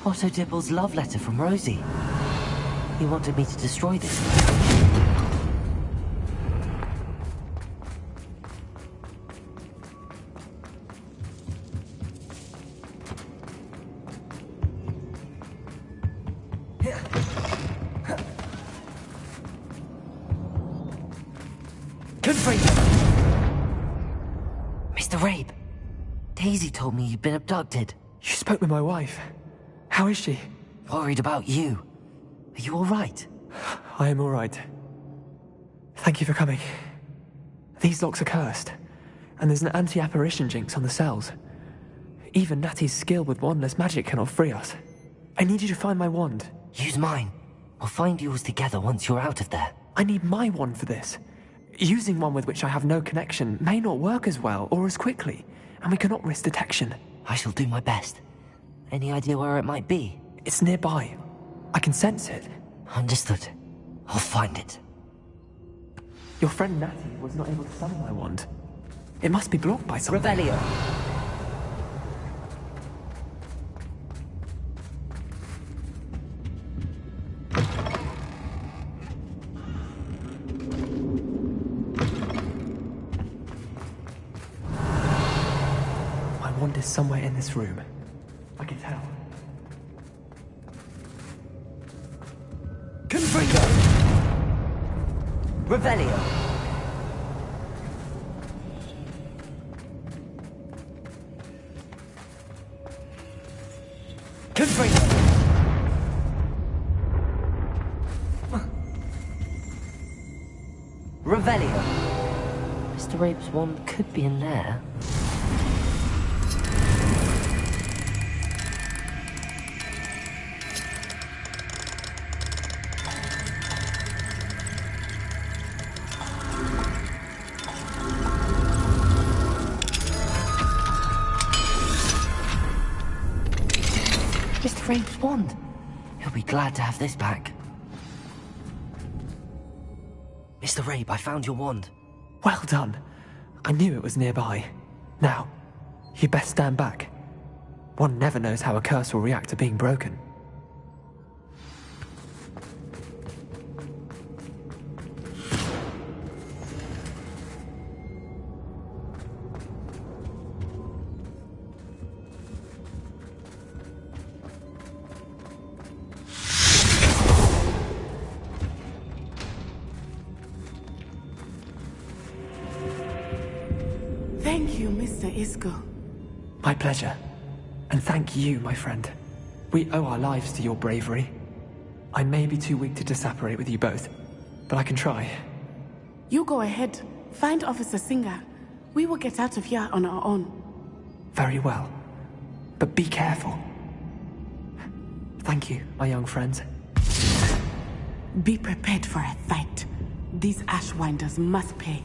Otto Dibble's love letter from Rosie. He wanted me to destroy this. Mr. Rabe, Daisy told me you've been abducted. You spoke with my wife. How is she? Worried about you. Are you all right? I am all right. Thank you for coming. These locks are cursed, and there's an anti-apparition jinx on the cells. Even Natty's skill with wandless magic cannot free us. I need you to find my wand. Use mine. We'll find yours together once you're out of there. I need my wand for this. Using one with which I have no connection may not work as well or as quickly, and we cannot risk detection. I shall do my best. Any idea where it might be? It's nearby. I can sense it. Understood. I'll find it. Your friend Natty was not able to summon my wand. It must be blocked by something. Revelio. My wand is somewhere in this room. I can tell. Confringo! Revelio! Confringo! Revelio! Mr. Rabe's wand could be in there. Mr. Rabe's wand. He'll be glad to have this back. Mr. Rabe, I found your wand. Well done. I knew it was nearby. Now, you best stand back. One never knows how a curse will react to being broken. Thank you, Mr. Isco. My pleasure. And thank you, my friend. We owe our lives to your bravery. I may be too weak to disapparate with you both, but I can try. You go ahead. Find Officer Singer. We will get out of here on our own. Very well. But be careful. Thank you, my young friends. Be prepared for a fight. These Ashwinders must pay.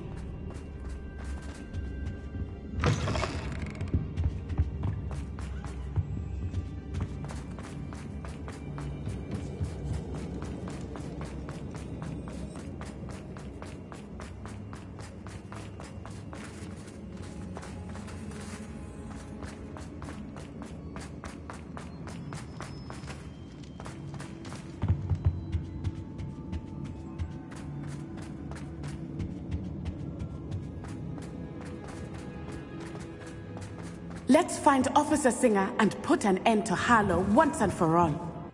Let's find Officer Singer and put an end to Harlow once and for all.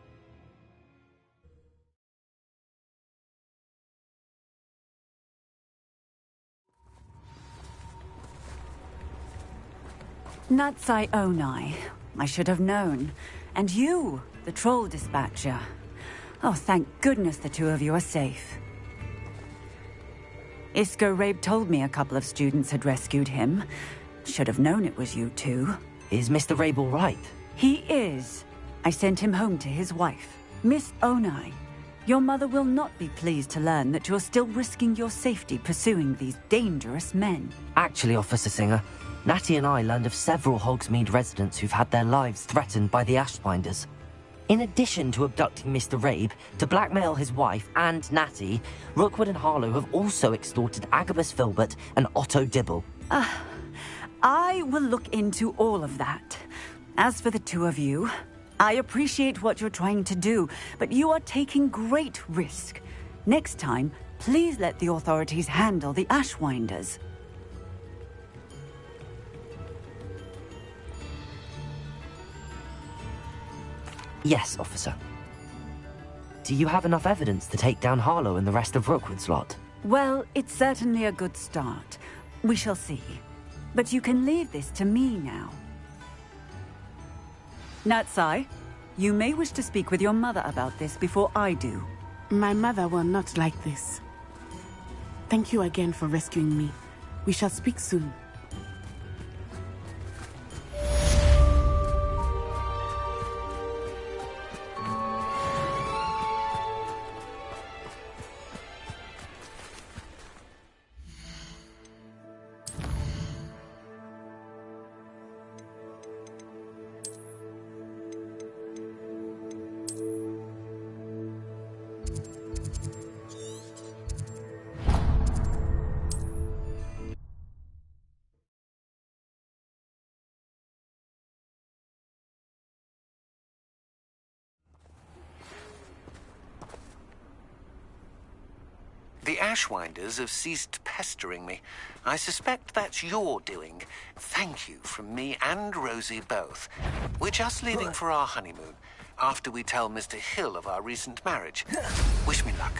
Natsai Onai. I should have known. And you, the troll dispatcher. Oh, thank goodness the two of you are safe. Isko Rabe told me a couple of students had rescued him. Should have known it was you two. Is Mr. Rabe all right? He is. I sent him home to his wife. Miss Onai, your mother will not be pleased to learn that you're still risking your safety pursuing these dangerous men. Actually, Officer Singer, Natty and I learned of several Hogsmeade residents who've had their lives threatened by the Ashwinders. In addition to abducting Mr. Rabe, to blackmail his wife and Natty, Rookwood and Harlow have also extorted Agabus Filbert and Otto Dibble. I will look into all of that. As for the two of you, I appreciate what you're trying to do, but you are taking great risk. Next time, please let the authorities handle the Ashwinders. Yes, officer. Do you have enough evidence to take down Harlow and the rest of Rookwood's lot? Well, it's certainly a good start. We shall see. But you can leave this to me now. Natsai, you may wish to speak with your mother about this before I do. My mother will not like this. Thank you again for rescuing me. We shall speak soon. The Ashwinders have ceased pestering me. I suspect that's your doing. Thank you from me and Rosie both. We're just leaving for our honeymoon, after we tell Mr. Hill of our recent marriage. Wish me luck.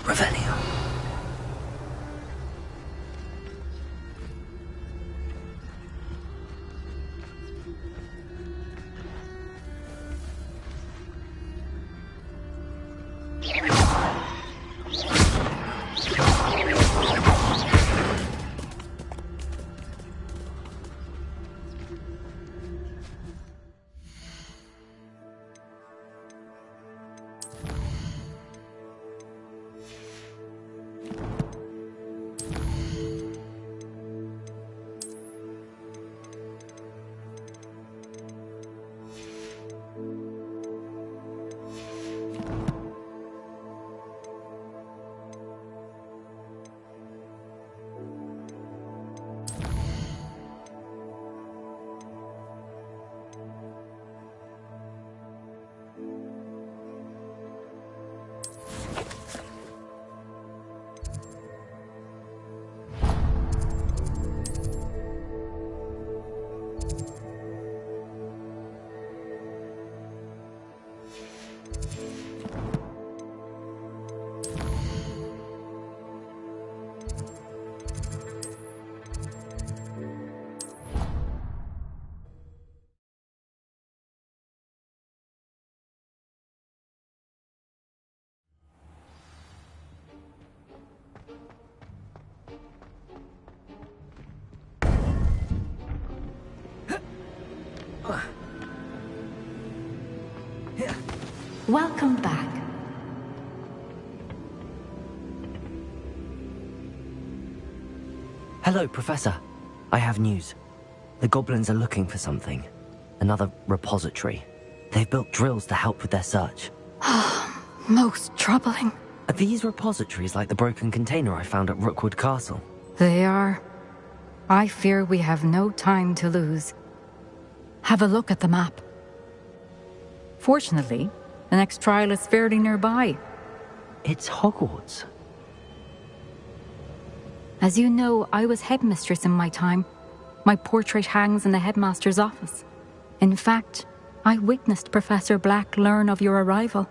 Revelio. Welcome back. Hello, Professor. I have news. The goblins are looking for something. Another repository. They've built drills to help with their search. Most troubling. Are these repositories like the broken container I found at Rookwood Castle? They are. I fear we have no time to lose. Have a look at the map. Fortunately, the next trial is fairly nearby. It's Hogwarts. As you know, I was headmistress in my time. My portrait hangs in the headmaster's office. In fact, I witnessed Professor Black learn of your arrival.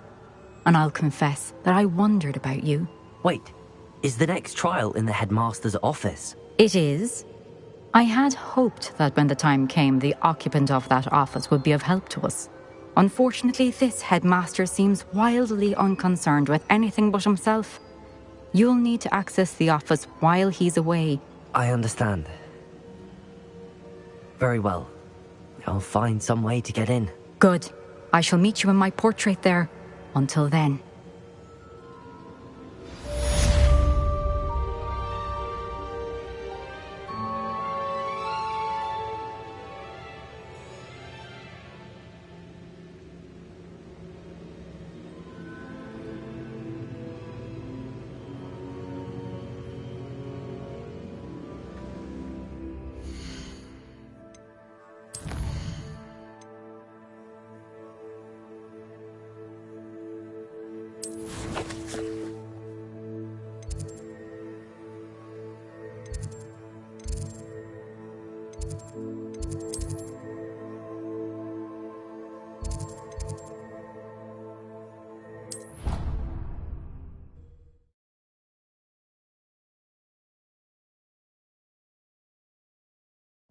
And I'll confess that I wondered about you. Wait, is the next trial in the headmaster's office? It is. I had hoped that when the time came, the occupant of that office would be of help to us. Unfortunately, this headmaster seems wildly unconcerned with anything but himself. You'll need to access the office while he's away. I understand. Very well. I'll find some way to get in. Good. I shall meet you in my portrait there. Until then.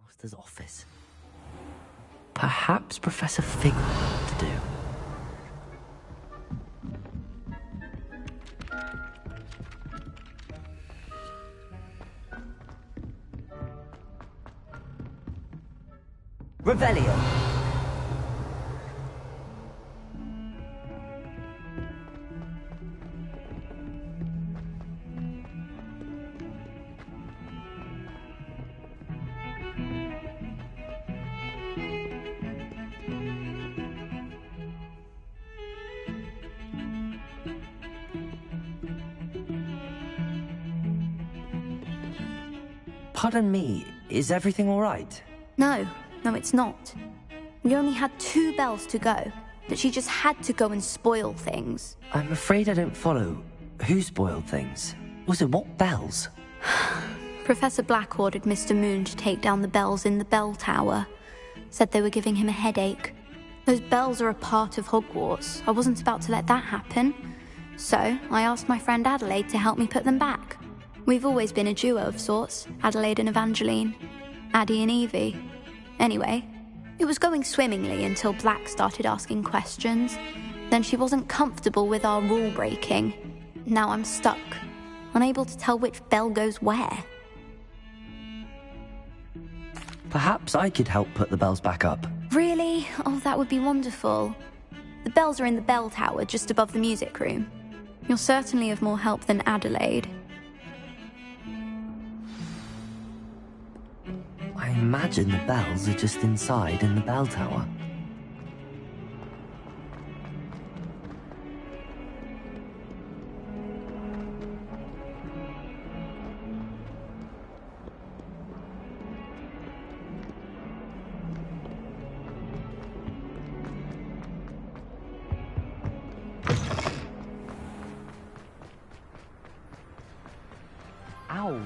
Master's office. Perhaps Professor Fig will know what to do. Revelio. Pardon me, is everything all right? No, it's not. We only had 2 bells to go, but she just had to go and spoil things. I'm afraid I don't follow. Who spoiled things? Also, what bells? Professor Black ordered Mr. Moon to take down the bells in the bell tower. Said they were giving him a headache. Those bells are a part of Hogwarts. I wasn't about to let that happen. So, I asked my friend Adelaide to help me put them back. We've always been a duo of sorts, Adelaide and Evangeline. Addie and Evie. Anyway, it was going swimmingly until Black started asking questions. Then she wasn't comfortable with our rule breaking. Now I'm stuck, unable to tell which bell goes where. Perhaps I could help put the bells back up. Really? Oh, that would be wonderful. The bells are in the bell tower just above the music room. You're certainly of more help than Adelaide. I imagine the bells are just inside in the bell tower. Ow!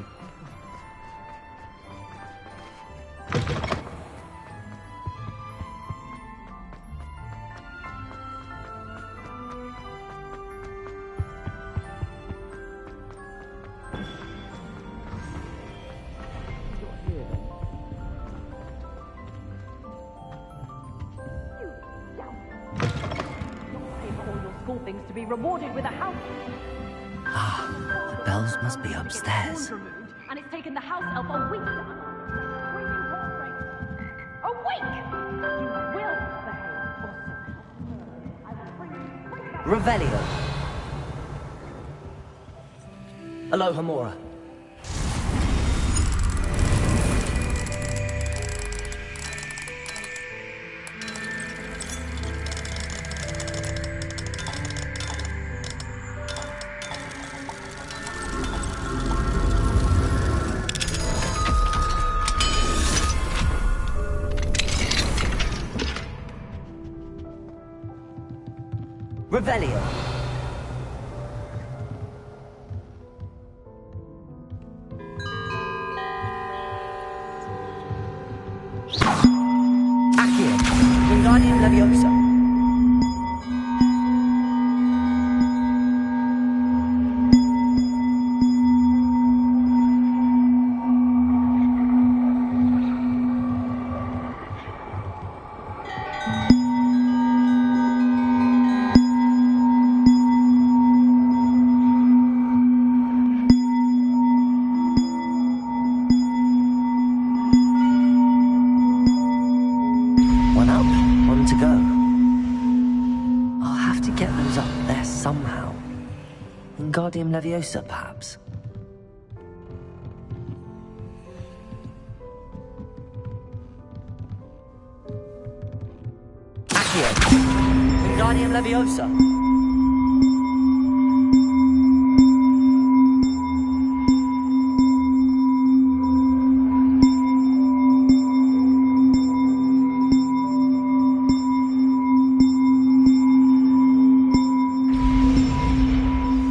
School things to be rewarded with a house. Ah, the bells must be upstairs. And it's taken the house elf a week to unlock. A week! You Revelio. Alohomora. Revelio. Accio. Wingardium Leviosa. One up, one to go. I'll have to get those up there somehow. Wingardium Leviosa, perhaps. Accio. Wingardium Leviosa.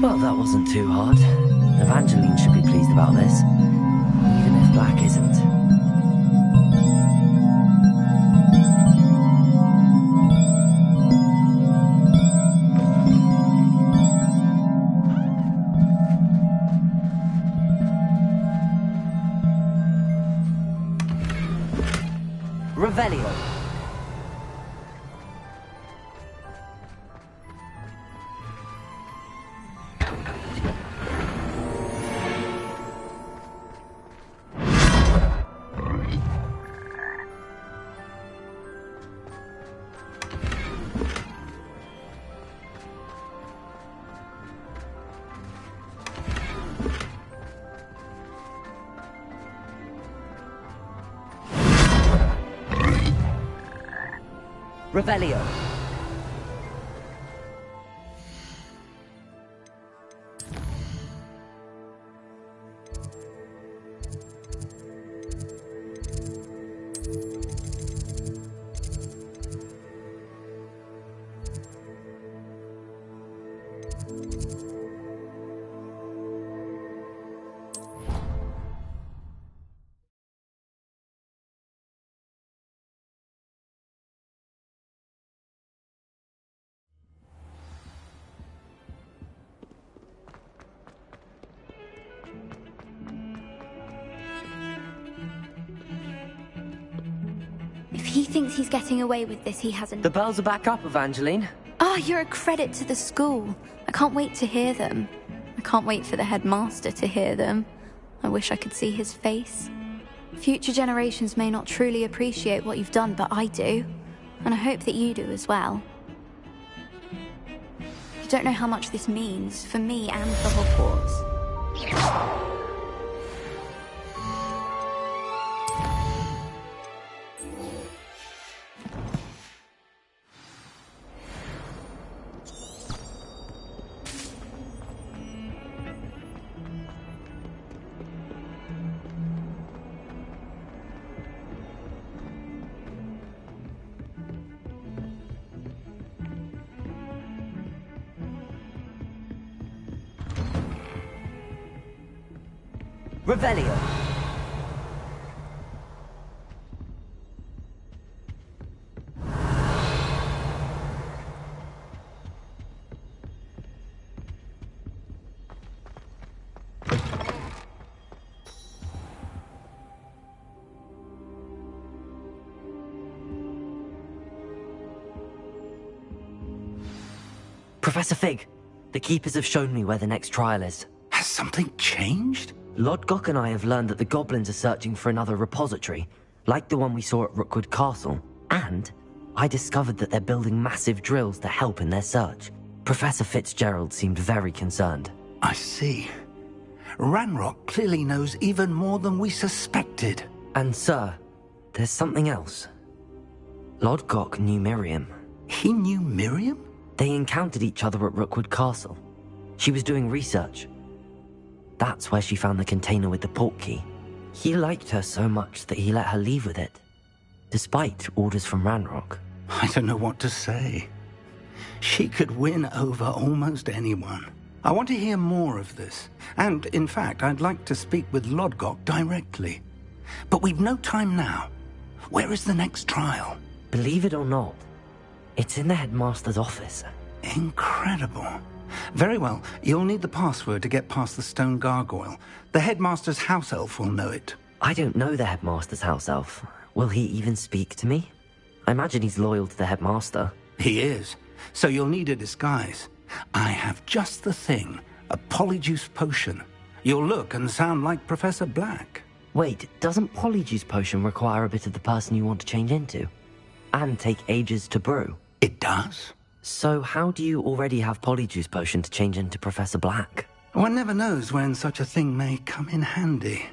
Well, that wasn't too hard. Evangeline should be pleased about this, even if Black isn't. Revelio. Revelio. If he thinks he's getting away with this, he hasn't. The bells are back up, Evangeline. Oh, you're a credit to the school. I can't wait to hear them. I can't wait for the headmaster to hear them. I wish I could see his face. Future generations may not truly appreciate what you've done, but I do. And I hope that you do as well. You don't know how much this means for me and for Hogwarts. Revelio. Professor Fig, the Keepers have shown me where the next trial is. Has something changed? Lodgok and I have learned that the goblins are searching for another repository, like the one we saw at Rookwood Castle. And I discovered that they're building massive drills to help in their search. Professor Fitzgerald seemed very concerned. I see. Ranrock clearly knows even more than we suspected. And, sir, there's something else. Lodgok knew Miriam. He knew Miriam? They encountered each other at Rookwood Castle. She was doing research. That's where she found the container with the portkey. He liked her so much that he let her leave with it, despite orders from Ranrock. I don't know what to say. She could win over almost anyone. I want to hear more of this. And, in fact, I'd like to speak with Lodgok directly. But we've no time now. Where is the next trial? Believe it or not, it's in the headmaster's office. Incredible. Very well. You'll need the password to get past the stone gargoyle. The headmaster's house elf will know it. I don't know the headmaster's house elf. Will he even speak to me? I imagine he's loyal to the headmaster. He is. So you'll need a disguise. I have just the thing. A polyjuice potion. You'll look and sound like Professor Black. Wait, doesn't polyjuice potion require a bit of the person you want to change into? And take ages to brew? It does. So how do you already have polyjuice potion to change into Professor Black? One never knows when such a thing may come in handy.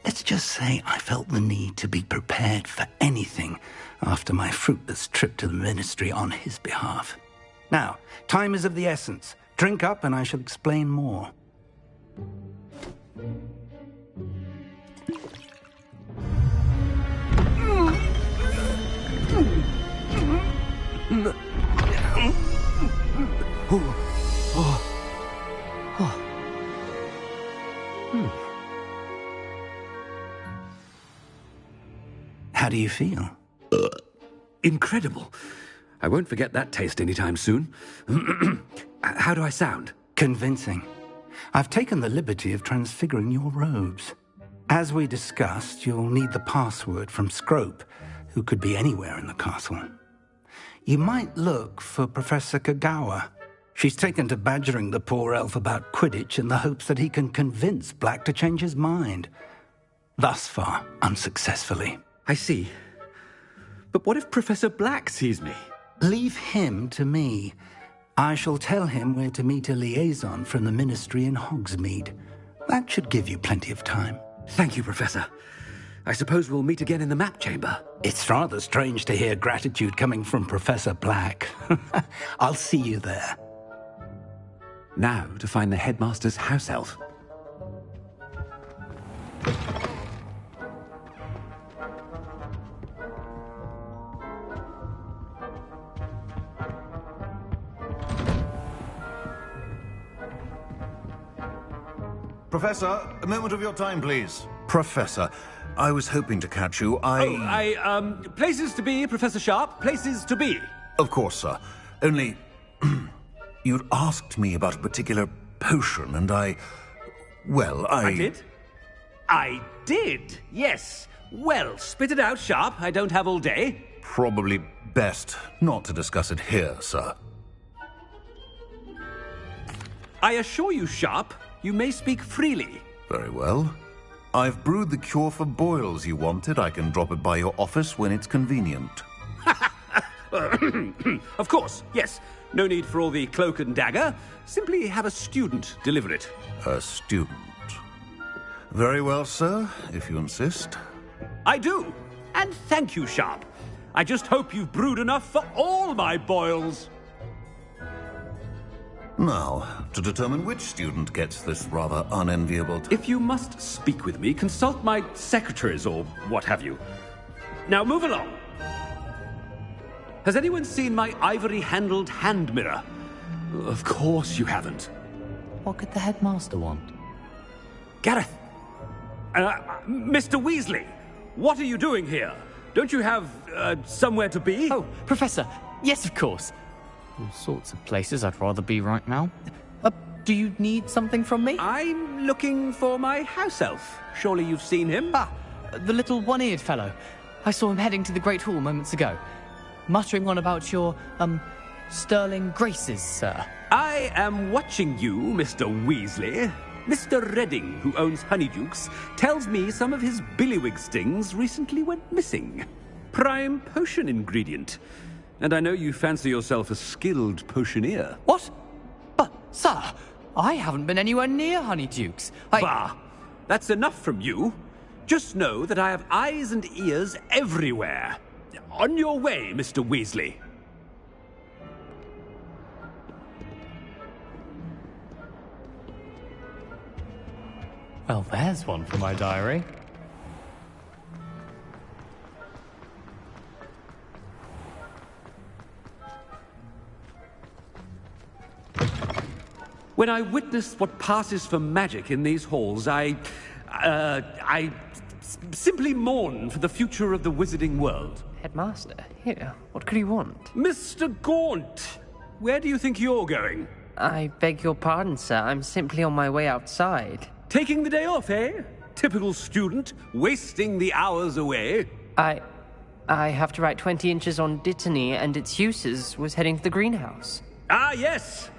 Let's just say I felt the need to be prepared for anything after my fruitless trip to the Ministry on his behalf. Now, time is of the essence. Drink up and I shall explain more. How do you feel? Incredible. I won't forget that taste anytime soon. How do I sound? Convincing. I've taken the liberty of transfiguring your robes. As we discussed, you'll need the password from Scrope, who could be anywhere in the castle. You might look for Professor Kagawa. She's taken to badgering the poor elf about Quidditch in the hopes that he can convince Black to change his mind. Thus far, unsuccessfully. I see. But what if Professor Black sees me? Leave him to me. I shall tell him where to meet a liaison from the Ministry in Hogsmeade. That should give you plenty of time. Thank you, Professor. I suppose we'll meet again in the map chamber. It's rather strange to hear gratitude coming from Professor Black. I'll see you there. Now to find the headmaster's house elf. Professor, a moment of your time, please. Professor, I was hoping to catch you. Places to be, Professor Sharp. Places to be. Of course, sir. Only, you'd asked me about a particular potion, and I did? I did, yes. Well, spit it out, Sharp. I don't have all day. Probably best not to discuss it here, sir. I assure you, Sharp, you may speak freely. Very well. I've brewed the cure for boils you wanted. I can drop it by your office when it's convenient. Of course, yes. No need for all the cloak and dagger. Simply have a student deliver it. A student? Very well, sir, if you insist. I do. And thank you, Sharp. I just hope you've brewed enough for all my boils. Now, to determine which student gets this rather unenviable... If you must speak with me, consult my secretaries or what have you. Now move along. Has anyone seen my ivory-handled hand mirror? Of course you haven't. What could the headmaster want? Gareth! Mr. Weasley, what are you doing here? Don't you have, somewhere to be? Oh, Professor, yes, of course. All sorts of places I'd rather be right now. Do you need something from me? I'm looking for my house elf. Surely you've seen him? Ah, the little one-eared fellow. I saw him heading to the Great Hall moments ago, muttering on about your, sterling graces, sir. I am watching you, Mr. Weasley. Mr. Redding, who owns Honeydukes, tells me some of his billywig stings recently went missing. Prime potion ingredient. And I know you fancy yourself a skilled potioneer. What? But, sir, I haven't been anywhere near Honeydukes. Bah! That's enough from you. Just know that I have eyes and ears everywhere. On your way, Mr. Weasley. Well, there's one for my diary. When I witness what passes for magic in these halls, I simply mourn for the future of the wizarding world. Headmaster, here, what could you want? Mr. Gaunt, where do you think you're going? I beg your pardon, sir. I'm simply on my way outside. Taking the day off, eh? Typical student, wasting the hours away. I have to write 20 inches on Dittany and its uses. Was heading to the greenhouse. Ah, yes!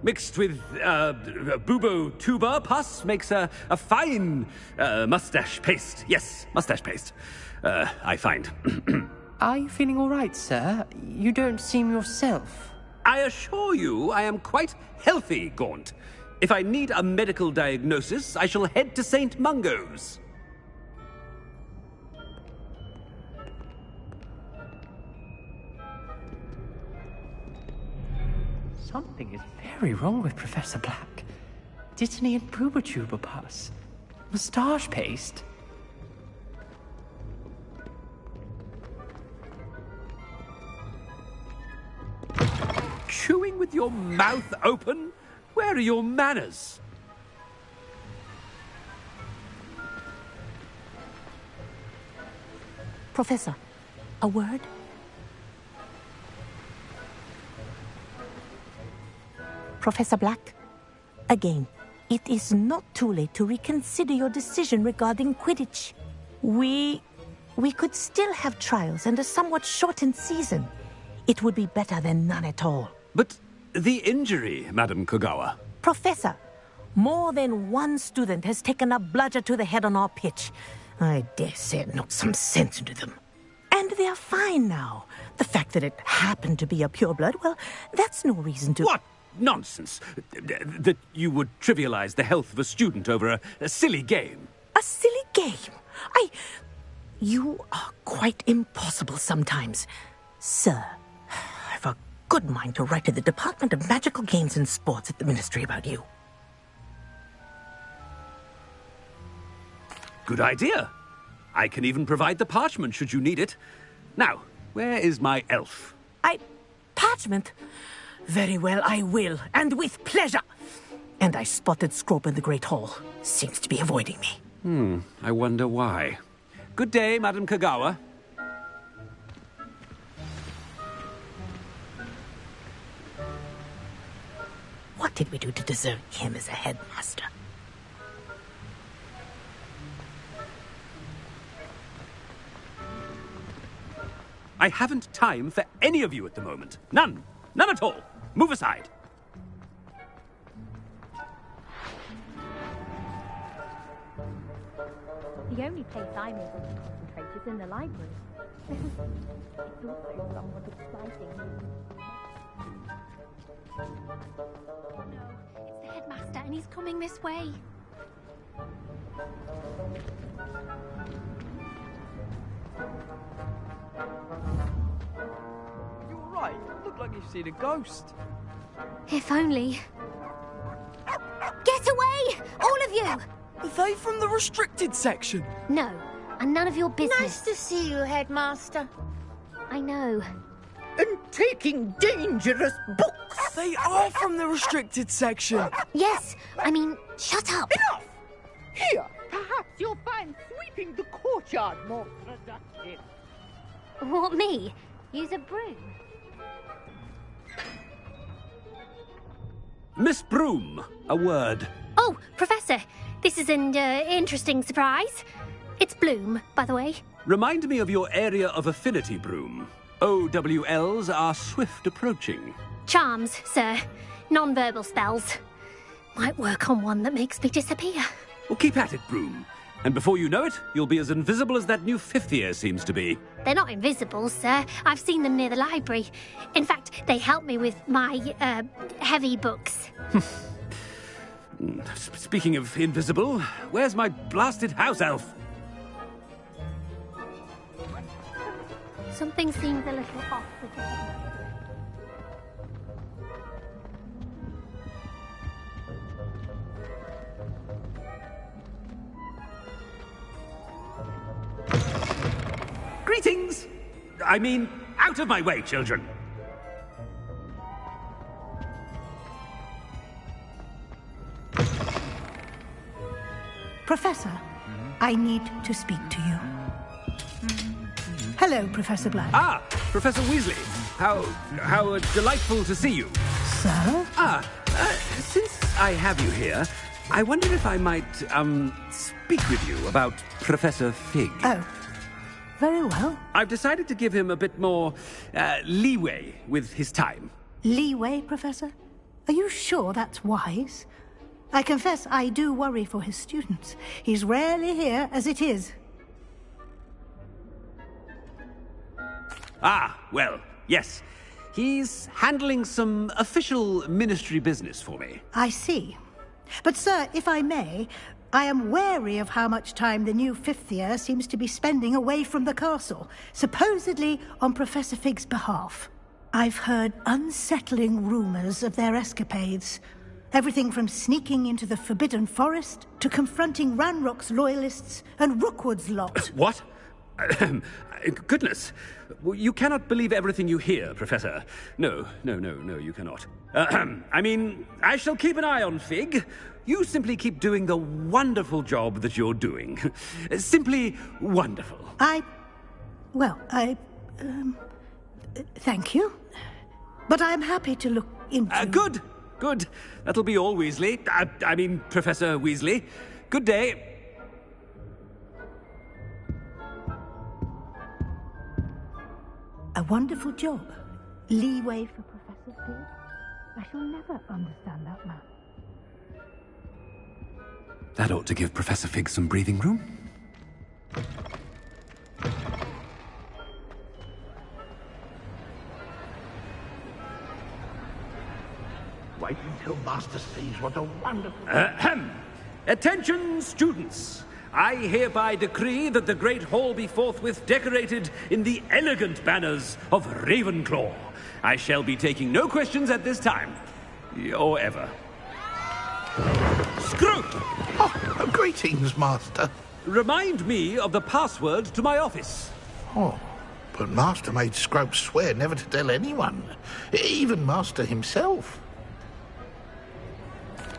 Mixed with bubo tuber pus makes a fine mustache paste. Yes, mustache paste. I find. Are you feeling all right, sir? You don't seem yourself. I assure you I am quite healthy, Gaunt. If I need a medical diagnosis, I shall head to St. Mungo's. Something is very wrong with Professor Black. Dittany and Boobertuber pus. Moustache paste. Chewing with your mouth open? Where are your manners? Professor, a word? Professor Black, again, it is not too late to reconsider your decision regarding Quidditch. We could still have trials and a somewhat shortened season. It would be better than none at all. But the injury, Madam Kogawa. Professor, more than one student has taken a bludger to the head on our pitch. I dare say it knocked some sense into them. And they are fine now. The fact that it happened to be a pureblood, well, that's no reason to... What nonsense! That you would trivialize the health of a student over a silly game. A silly game? You are quite impossible sometimes. Sir, I've a good mind to write to the Department of Magical Games and Sports at the Ministry about you. Good idea. I can even provide the parchment should you need it. Now, where is my elf? Parchment? Very well, I will, and with pleasure. And I spotted Scrope in the Great Hall. Seems to be avoiding me. I wonder why. Good day, Madam Kogawa. What did we do to deserve him as a headmaster? I haven't time for any of you at the moment. None. None at all. Move aside. The only place I'm able to concentrate is in the library. It's also somewhat exciting. Oh no, it's the headmaster and he's coming this way. You all right? You look like you've seen a ghost. If only. Get away! All of you! Are they from the restricted section? No, and none of your business. Nice to see you, Headmaster. I know. And taking dangerous books. They are from the restricted section. Yes, I mean, shut up. Enough! Here, perhaps you'll find sweeping the courtyard more productive. What, me? Use a broom? Miss Broom, a word. Oh, Professor, this is an interesting surprise. It's Bloom, by the way. Remind me of your area of affinity, Broom. OWLs are swift approaching. Charms, sir. Non-verbal spells. Might work on one that makes me disappear. Well, keep at it, Broom. And before you know it, you'll be as invisible as that new fifth year seems to be. They're not invisible, sir. I've seen them near the library. In fact, they help me with my, heavy books. Speaking of invisible, where's my blasted house elf? Something seems a little off with the headmaster. Greetings! I mean, out of my way, children! Professor, I need to speak to you. Hello, Professor Black. Ah, Professor Weasley. How delightful to see you. Sir? Since I have you here, I wonder if I might, speak with you about Professor Fig. Oh, very well. I've decided to give him a bit more, leeway with his time. Leeway, Professor? Are you sure that's wise? I confess I do worry for his students. He's rarely here as it is. Ah, well, yes. He's handling some official ministry business for me. I see. But, sir, if I may, I am wary of how much time the new fifth year seems to be spending away from the castle, supposedly on Professor Fig's behalf. I've heard unsettling rumors of their escapades. Everything from sneaking into the Forbidden Forest to confronting Ranrock's loyalists and Rookwood's lot. What? Goodness. You cannot believe everything you hear, Professor. No, you cannot. I mean, I shall keep an eye on Fig. You simply keep doing the wonderful job that you're doing. Simply wonderful. Thank you. But I'm happy to look into... Good. That'll be all, Weasley. I mean, Professor Weasley. Good day. A wonderful job. Leeway for Professor Fig. I shall never understand that man. That ought to give Professor Fig some breathing room. Wait until Master sees what a wonderful... Attention, students! I hereby decree that the Great Hall be forthwith decorated in the elegant banners of Ravenclaw. I shall be taking no questions at this time. Or ever. Scrope! Oh, greetings, Master. Remind me of the password to my office. Oh, but Master made Scrope swear never to tell anyone. Even Master himself.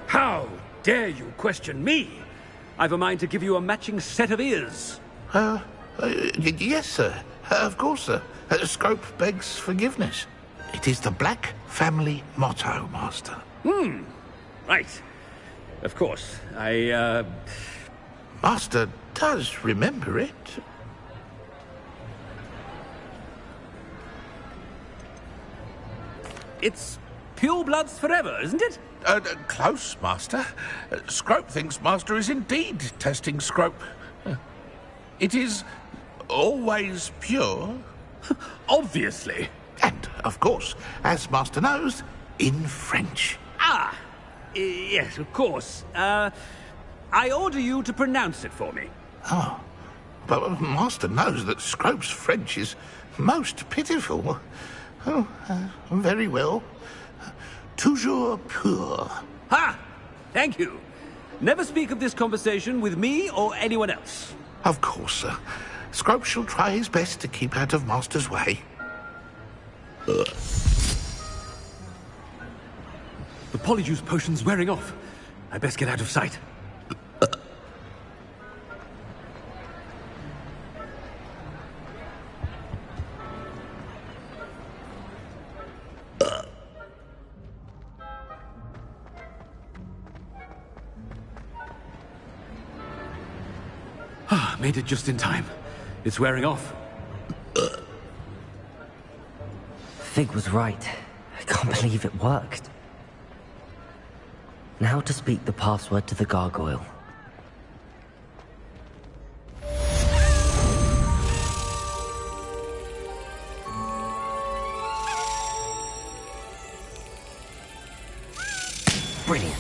How dare you question me? I've a mind to give you a matching set of ears. Yes, sir. Of course, sir. Scrope begs forgiveness. It is the Black family motto, Master. Right. Of course. Master does remember it. It's purebloods forever, isn't it? Close, Master. Scrope thinks Master is indeed testing Scrope. It is always pure. Obviously. And, of course, as Master knows, in French. Yes, of course. I order you to pronounce it for me. Oh, but Master knows that Scrope's French is most pitiful. Oh, very well. Toujours pur. Ha! Thank you. Never speak of this conversation with me or anyone else. Of course, sir. Scrope shall try his best to keep out of Master's way. The Polyjuice potion's wearing off. I best get out of sight. Made it just in time. It's wearing off. Fig was right. I can't believe it worked. Now to speak the password to the gargoyle. Brilliant.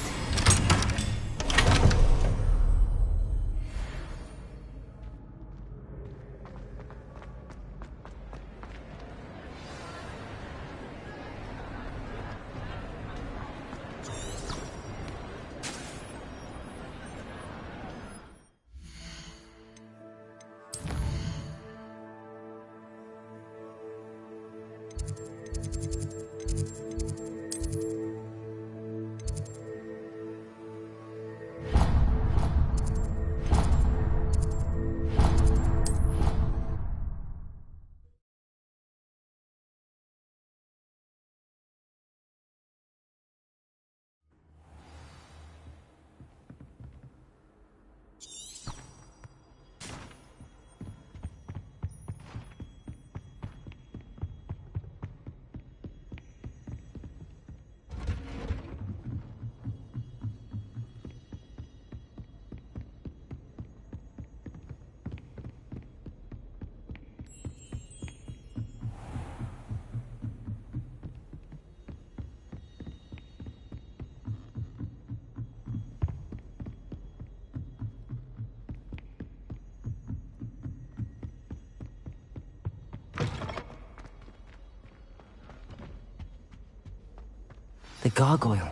The gargoyle.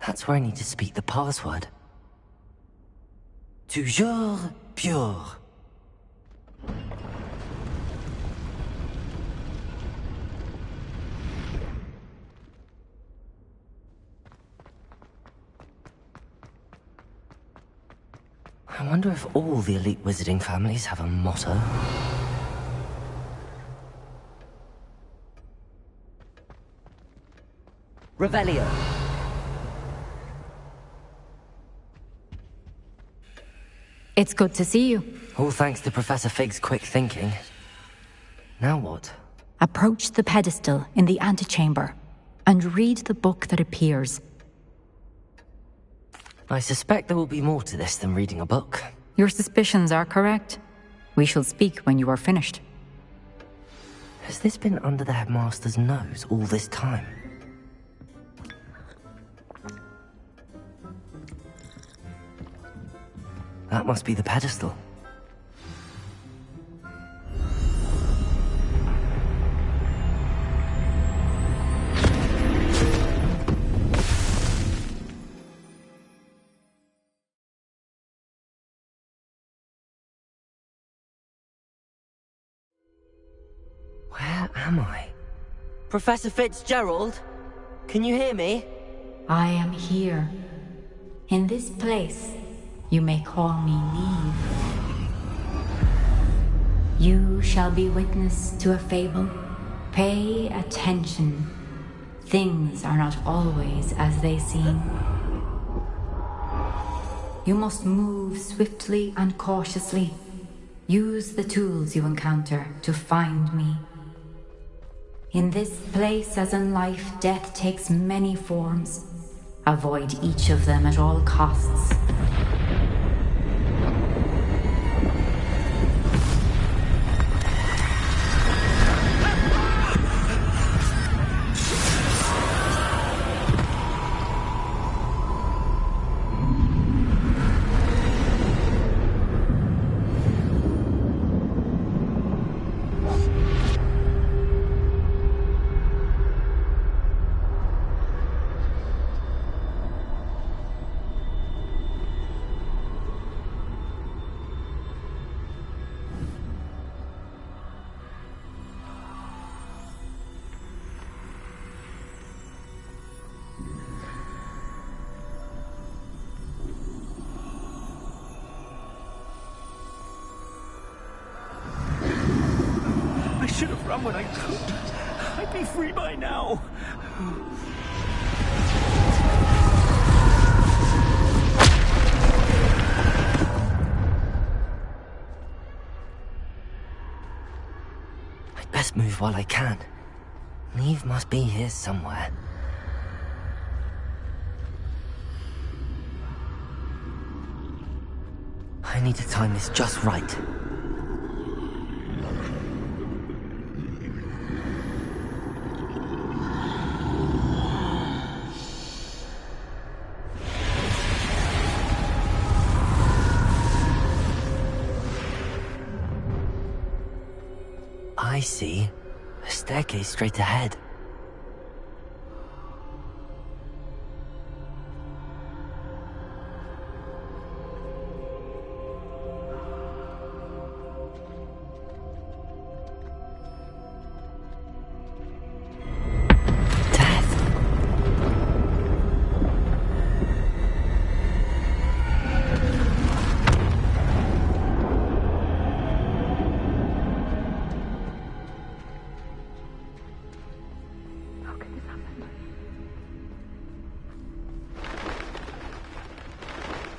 That's where I need to speak the password. Toujours pure. I wonder if all the elite wizarding families have a motto. Revelio. It's good to see you. All thanks to Professor Fig's quick thinking. Now what? Approach the pedestal in the antechamber and read the book that appears. I suspect there will be more to this than reading a book. Your suspicions are correct. We shall speak when you are finished. Has this been under the headmaster's nose all this time? That must be the pedestal. Where am I? Professor Fitzgerald? Can you hear me? I am here. In this place. You may call me Neve. You shall be witness to a fable. Pay attention. Things are not always as they seem. You must move swiftly and cautiously. Use the tools you encounter to find me. In this place, as in life, death takes many forms. Avoid each of them at all costs. When I could, I'd be free by now. I'd best move while I can. Neve must be here somewhere. I need to time this just right. see a staircase straight ahead.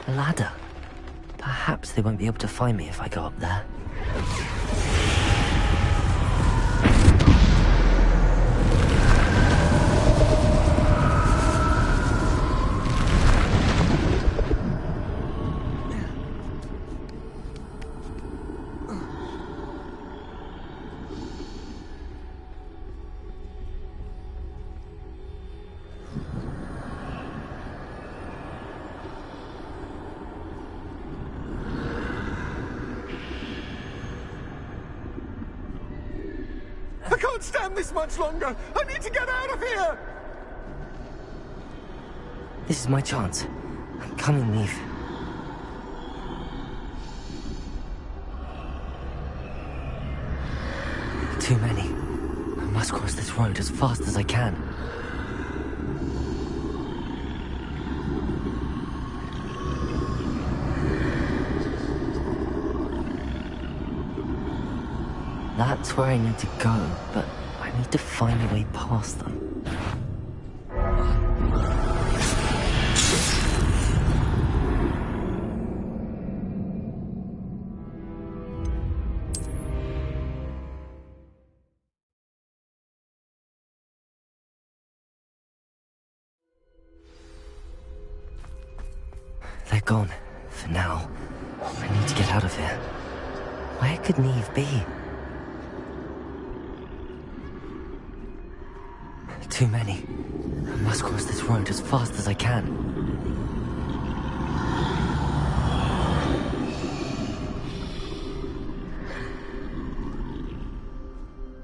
A ladder. Perhaps they won't be able to find me if I go up there. I can't stand this much longer! I need to get out of here! This is my chance. I'm coming, Neve. Too many. I must cross this road as fast as I can. That's where I need to go, but I need to find a way past them. They're gone, for now. I need to get out of here. Where could Neve be? Too many. I must cross this road as fast as I can.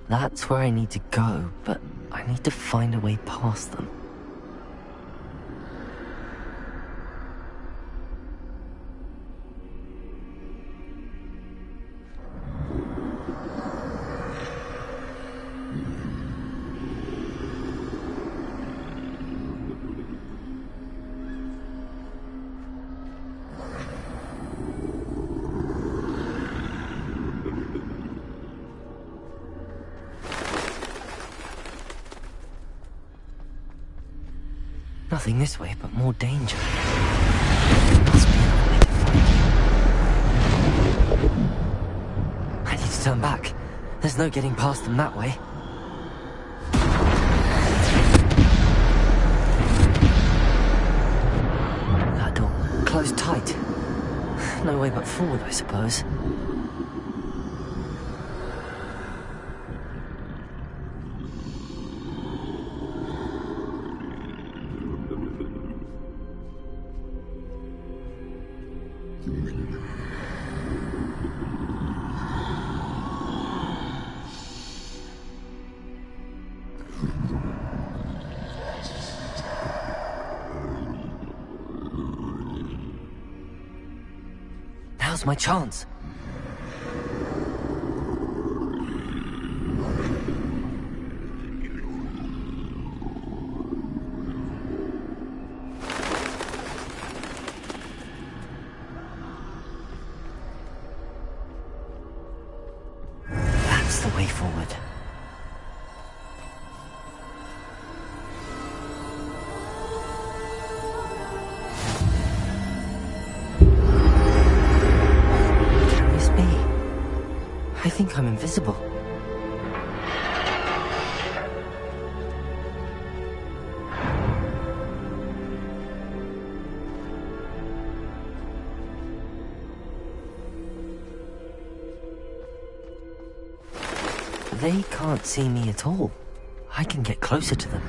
That's where I need to go, but I need to find a way past them. Nothing this way, but more danger. There must be another way to find you. I need to turn back. There's no getting past them that way. That door closed tight. No way but forward, I suppose. Now's my chance. That's the way forward. I think I'm invisible. They can't see me at all. I can get closer to them.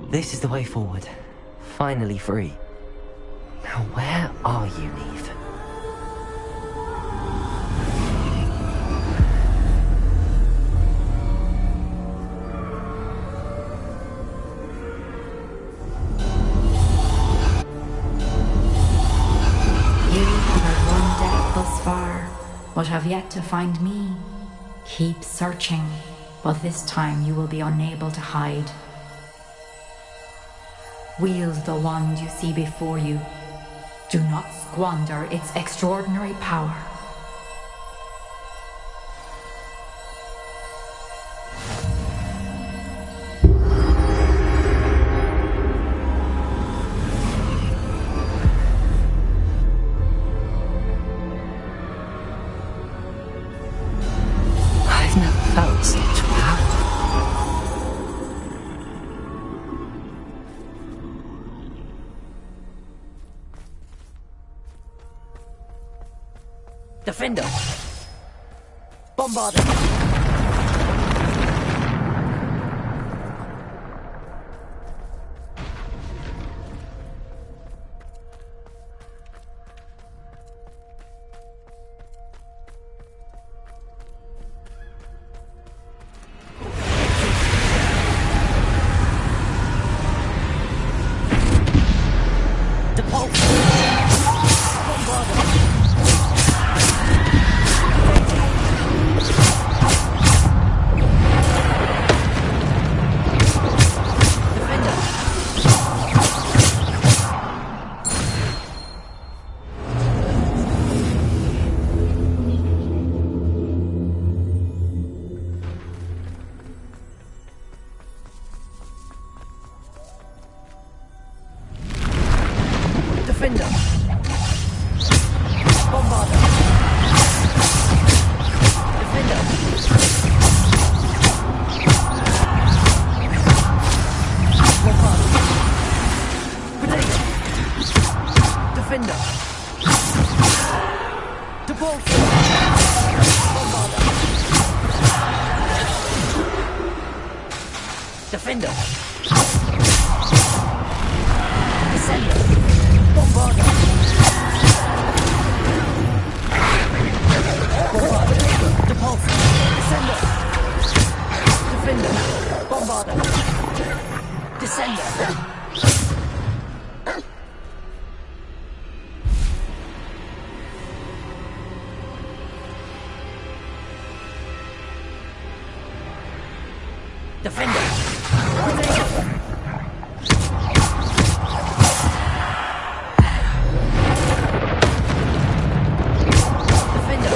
This is the way forward. finally free. Now where are you, Neve? You have had one death thus far, but have yet to find me. Keep searching, but this time you will be unable to hide. Wield the wand you see before you. Do not squander its extraordinary power. I've never felt such power. Defender! Bombarder! Defender! Bombarder! Defender! Bombarder! Potato! Defender! Depulsor! Bombarder! Defender! Descender! Bombarder! Bombarder! Depulsor! Descender! Defender! Bombarder! Descender! Defender! Potato!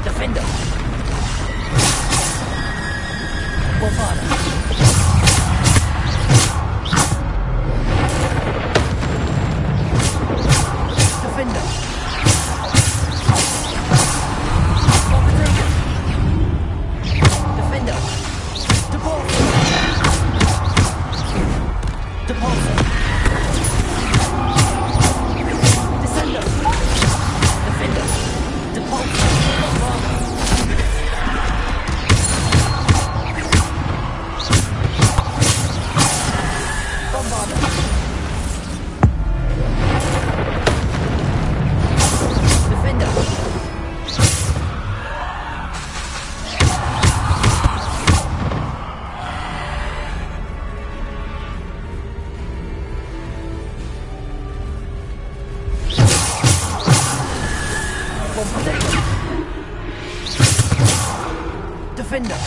Defender! Bombarder! Defender! Bombarder! Defender! Depulsor! Depulsor! Descender! Defender! Depulsor! Bombarder! Defender! Bombarder! Defender!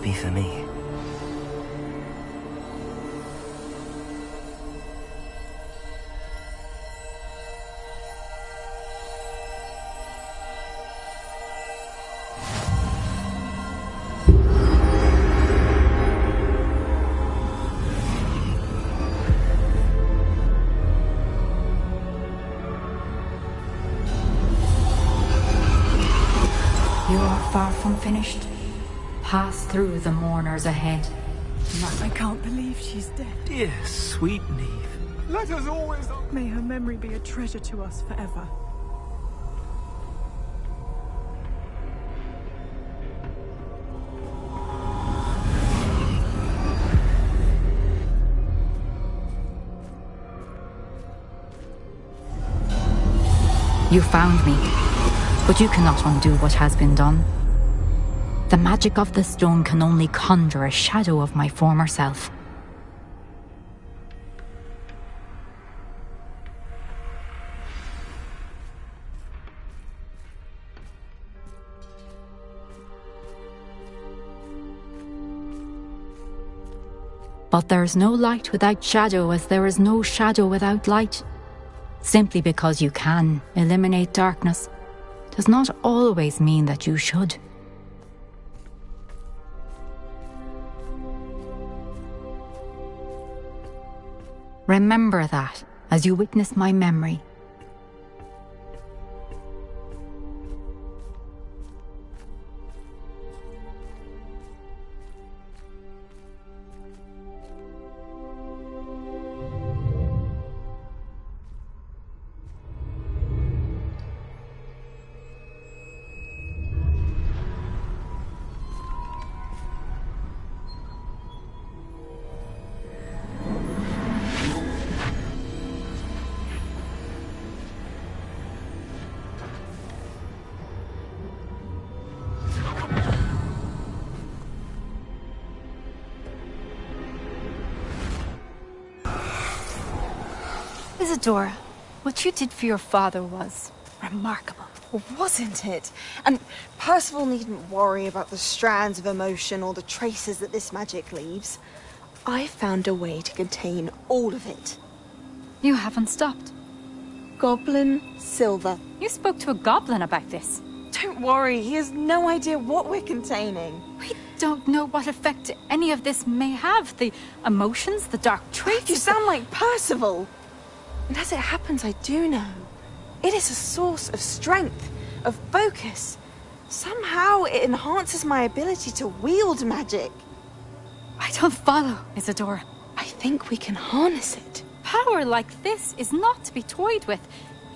be for me. You are far from finished. Pass through the mourners ahead. I can't believe she's dead. Dear sweet Neve. Let us always... May her memory be a treasure to us forever. You found me, but you cannot undo what has been done. The magic of the stone can only conjure a shadow of my former self. But there is no light without shadow, as there is no shadow without light. Simply because you can eliminate darkness does not always mean that you should. Remember that as you witness my memory. Isadora, what you did for your father was remarkable. Well, wasn't it? And Percival needn't worry about the strands of emotion or the traces that this magic leaves. I found a way to contain all of it. You haven't stopped. Goblin Silver. You spoke to a goblin about this. Don't worry, he has no idea what we're containing. We don't know what effect any of this may have. The emotions, the dark traits. You sound like Percival. And as it happens, I do know. It is a source of strength, of focus. Somehow it enhances my ability to wield magic. I don't follow, Isadora. I think we can harness it. Power like this is not to be toyed with.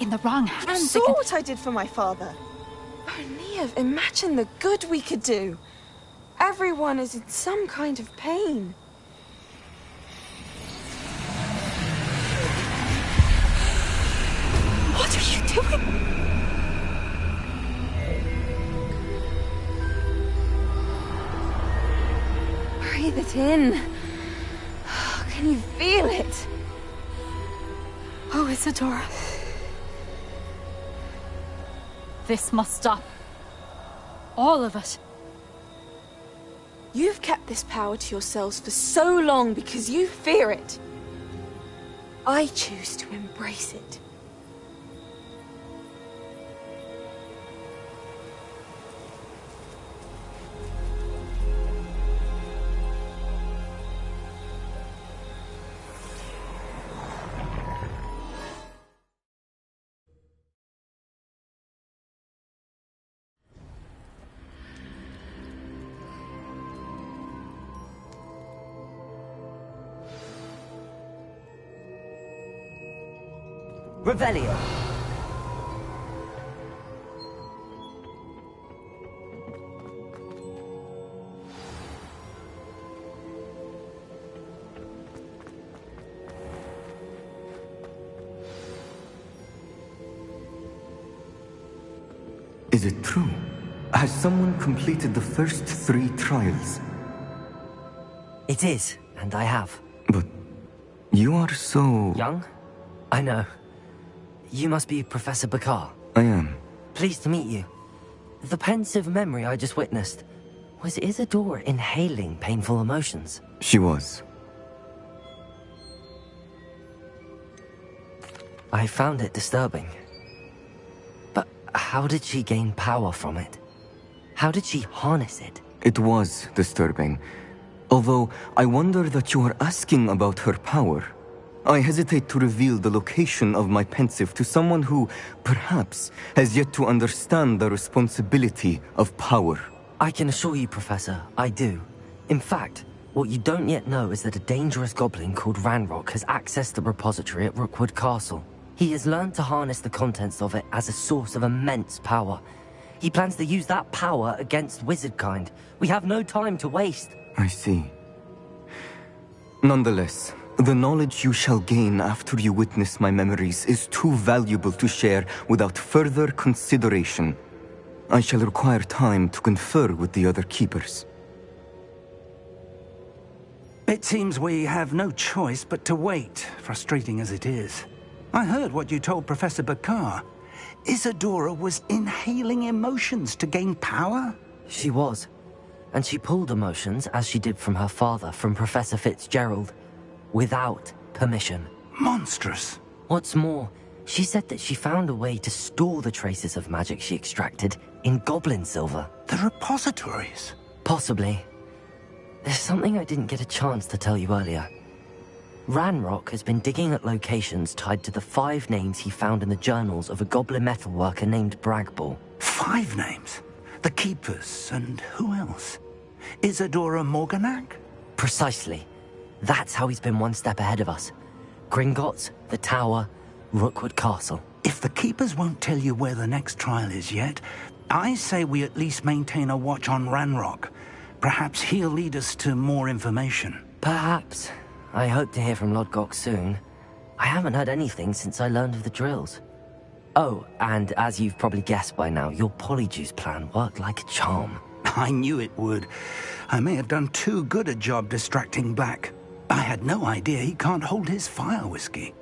In the wrong hands, You saw what I did for my father. Oh, Neve, imagine the good we could do. Everyone is in some kind of pain. What are you doing? Breathe it in. Can you feel it? Oh, Isadora. This must stop. All of it. You've kept this power to yourselves for so long because you fear it. I choose to embrace it. Revelio. Is it true? Has someone completed the first 3 trials? It is, and I have. But you are so... Young? I know. You must be Professor Bakar. I am. Pleased to meet you. The pensive memory I just witnessed. Was Isadora inhaling painful emotions? She was. I found it disturbing. But how did she gain power from it? How did she harness it? It was disturbing. Although, I wonder that you are asking about her power. I hesitate to reveal the location of my pensive to someone who, perhaps, has yet to understand the responsibility of power. I can assure you, Professor, I do. In fact, what you don't yet know is that a dangerous goblin called Ranrock has accessed the repository at Rookwood Castle. He has learned to harness the contents of it as a source of immense power. He plans to use that power against Wizardkind. We have no time to waste. I see. Nonetheless, the knowledge you shall gain after you witness my memories is too valuable to share without further consideration. I shall require time to confer with the other keepers. It seems we have no choice but to wait, frustrating as it is. I heard what you told Professor Bakar. Isadora was inhaling emotions to gain power? She was. And she pulled emotions, as she did from her father, from Professor Fitzgerald, without permission. Monstrous. What's more, she said that she found a way to store the traces of magic she extracted in goblin silver. The repositories? Possibly. There's something I didn't get a chance to tell you earlier. Ranrock has been digging at locations tied to the 5 names he found in the journals of a goblin metalworker named Bragball. 5 names? The Keepers, and who else? Isadora Morganac? Precisely. That's how he's been one step ahead of us. Gringotts, the Tower, Rookwood Castle. If the Keepers won't tell you where the next trial is yet, I say we at least maintain a watch on Ranrock. Perhaps he'll lead us to more information. Perhaps. I hope to hear from Lodgok soon. I haven't heard anything since I learned of the drills. Oh, and as you've probably guessed by now, your Polyjuice plan worked like a charm. I knew it would. I may have done too good a job distracting Black. I had no idea he can't hold his fire whiskey.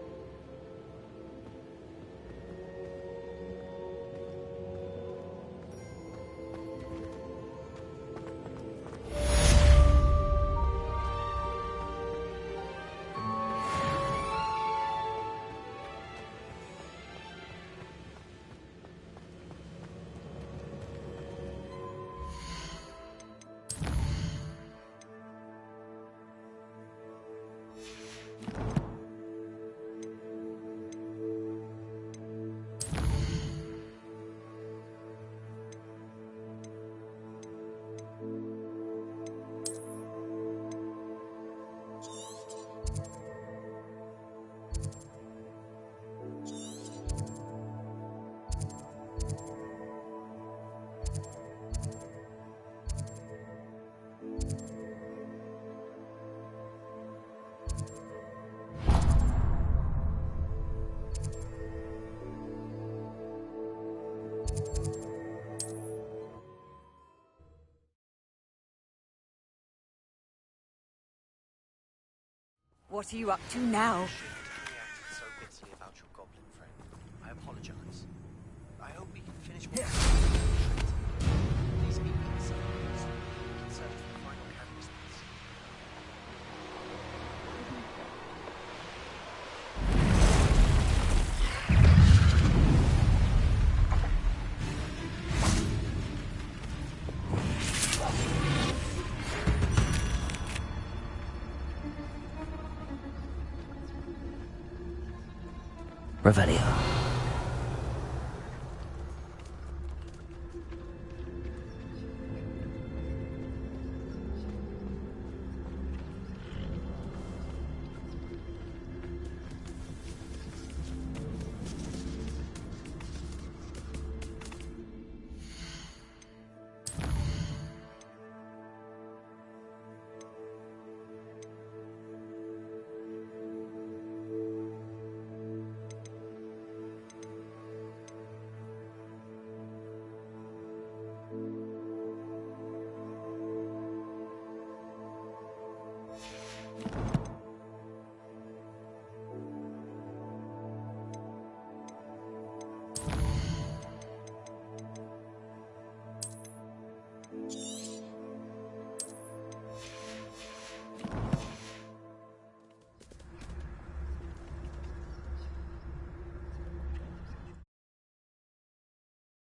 What are you up to now? So bitterly about your goblin friend. I apologize. I hope we can finish what Please be concerned for the final canvas. Revelio.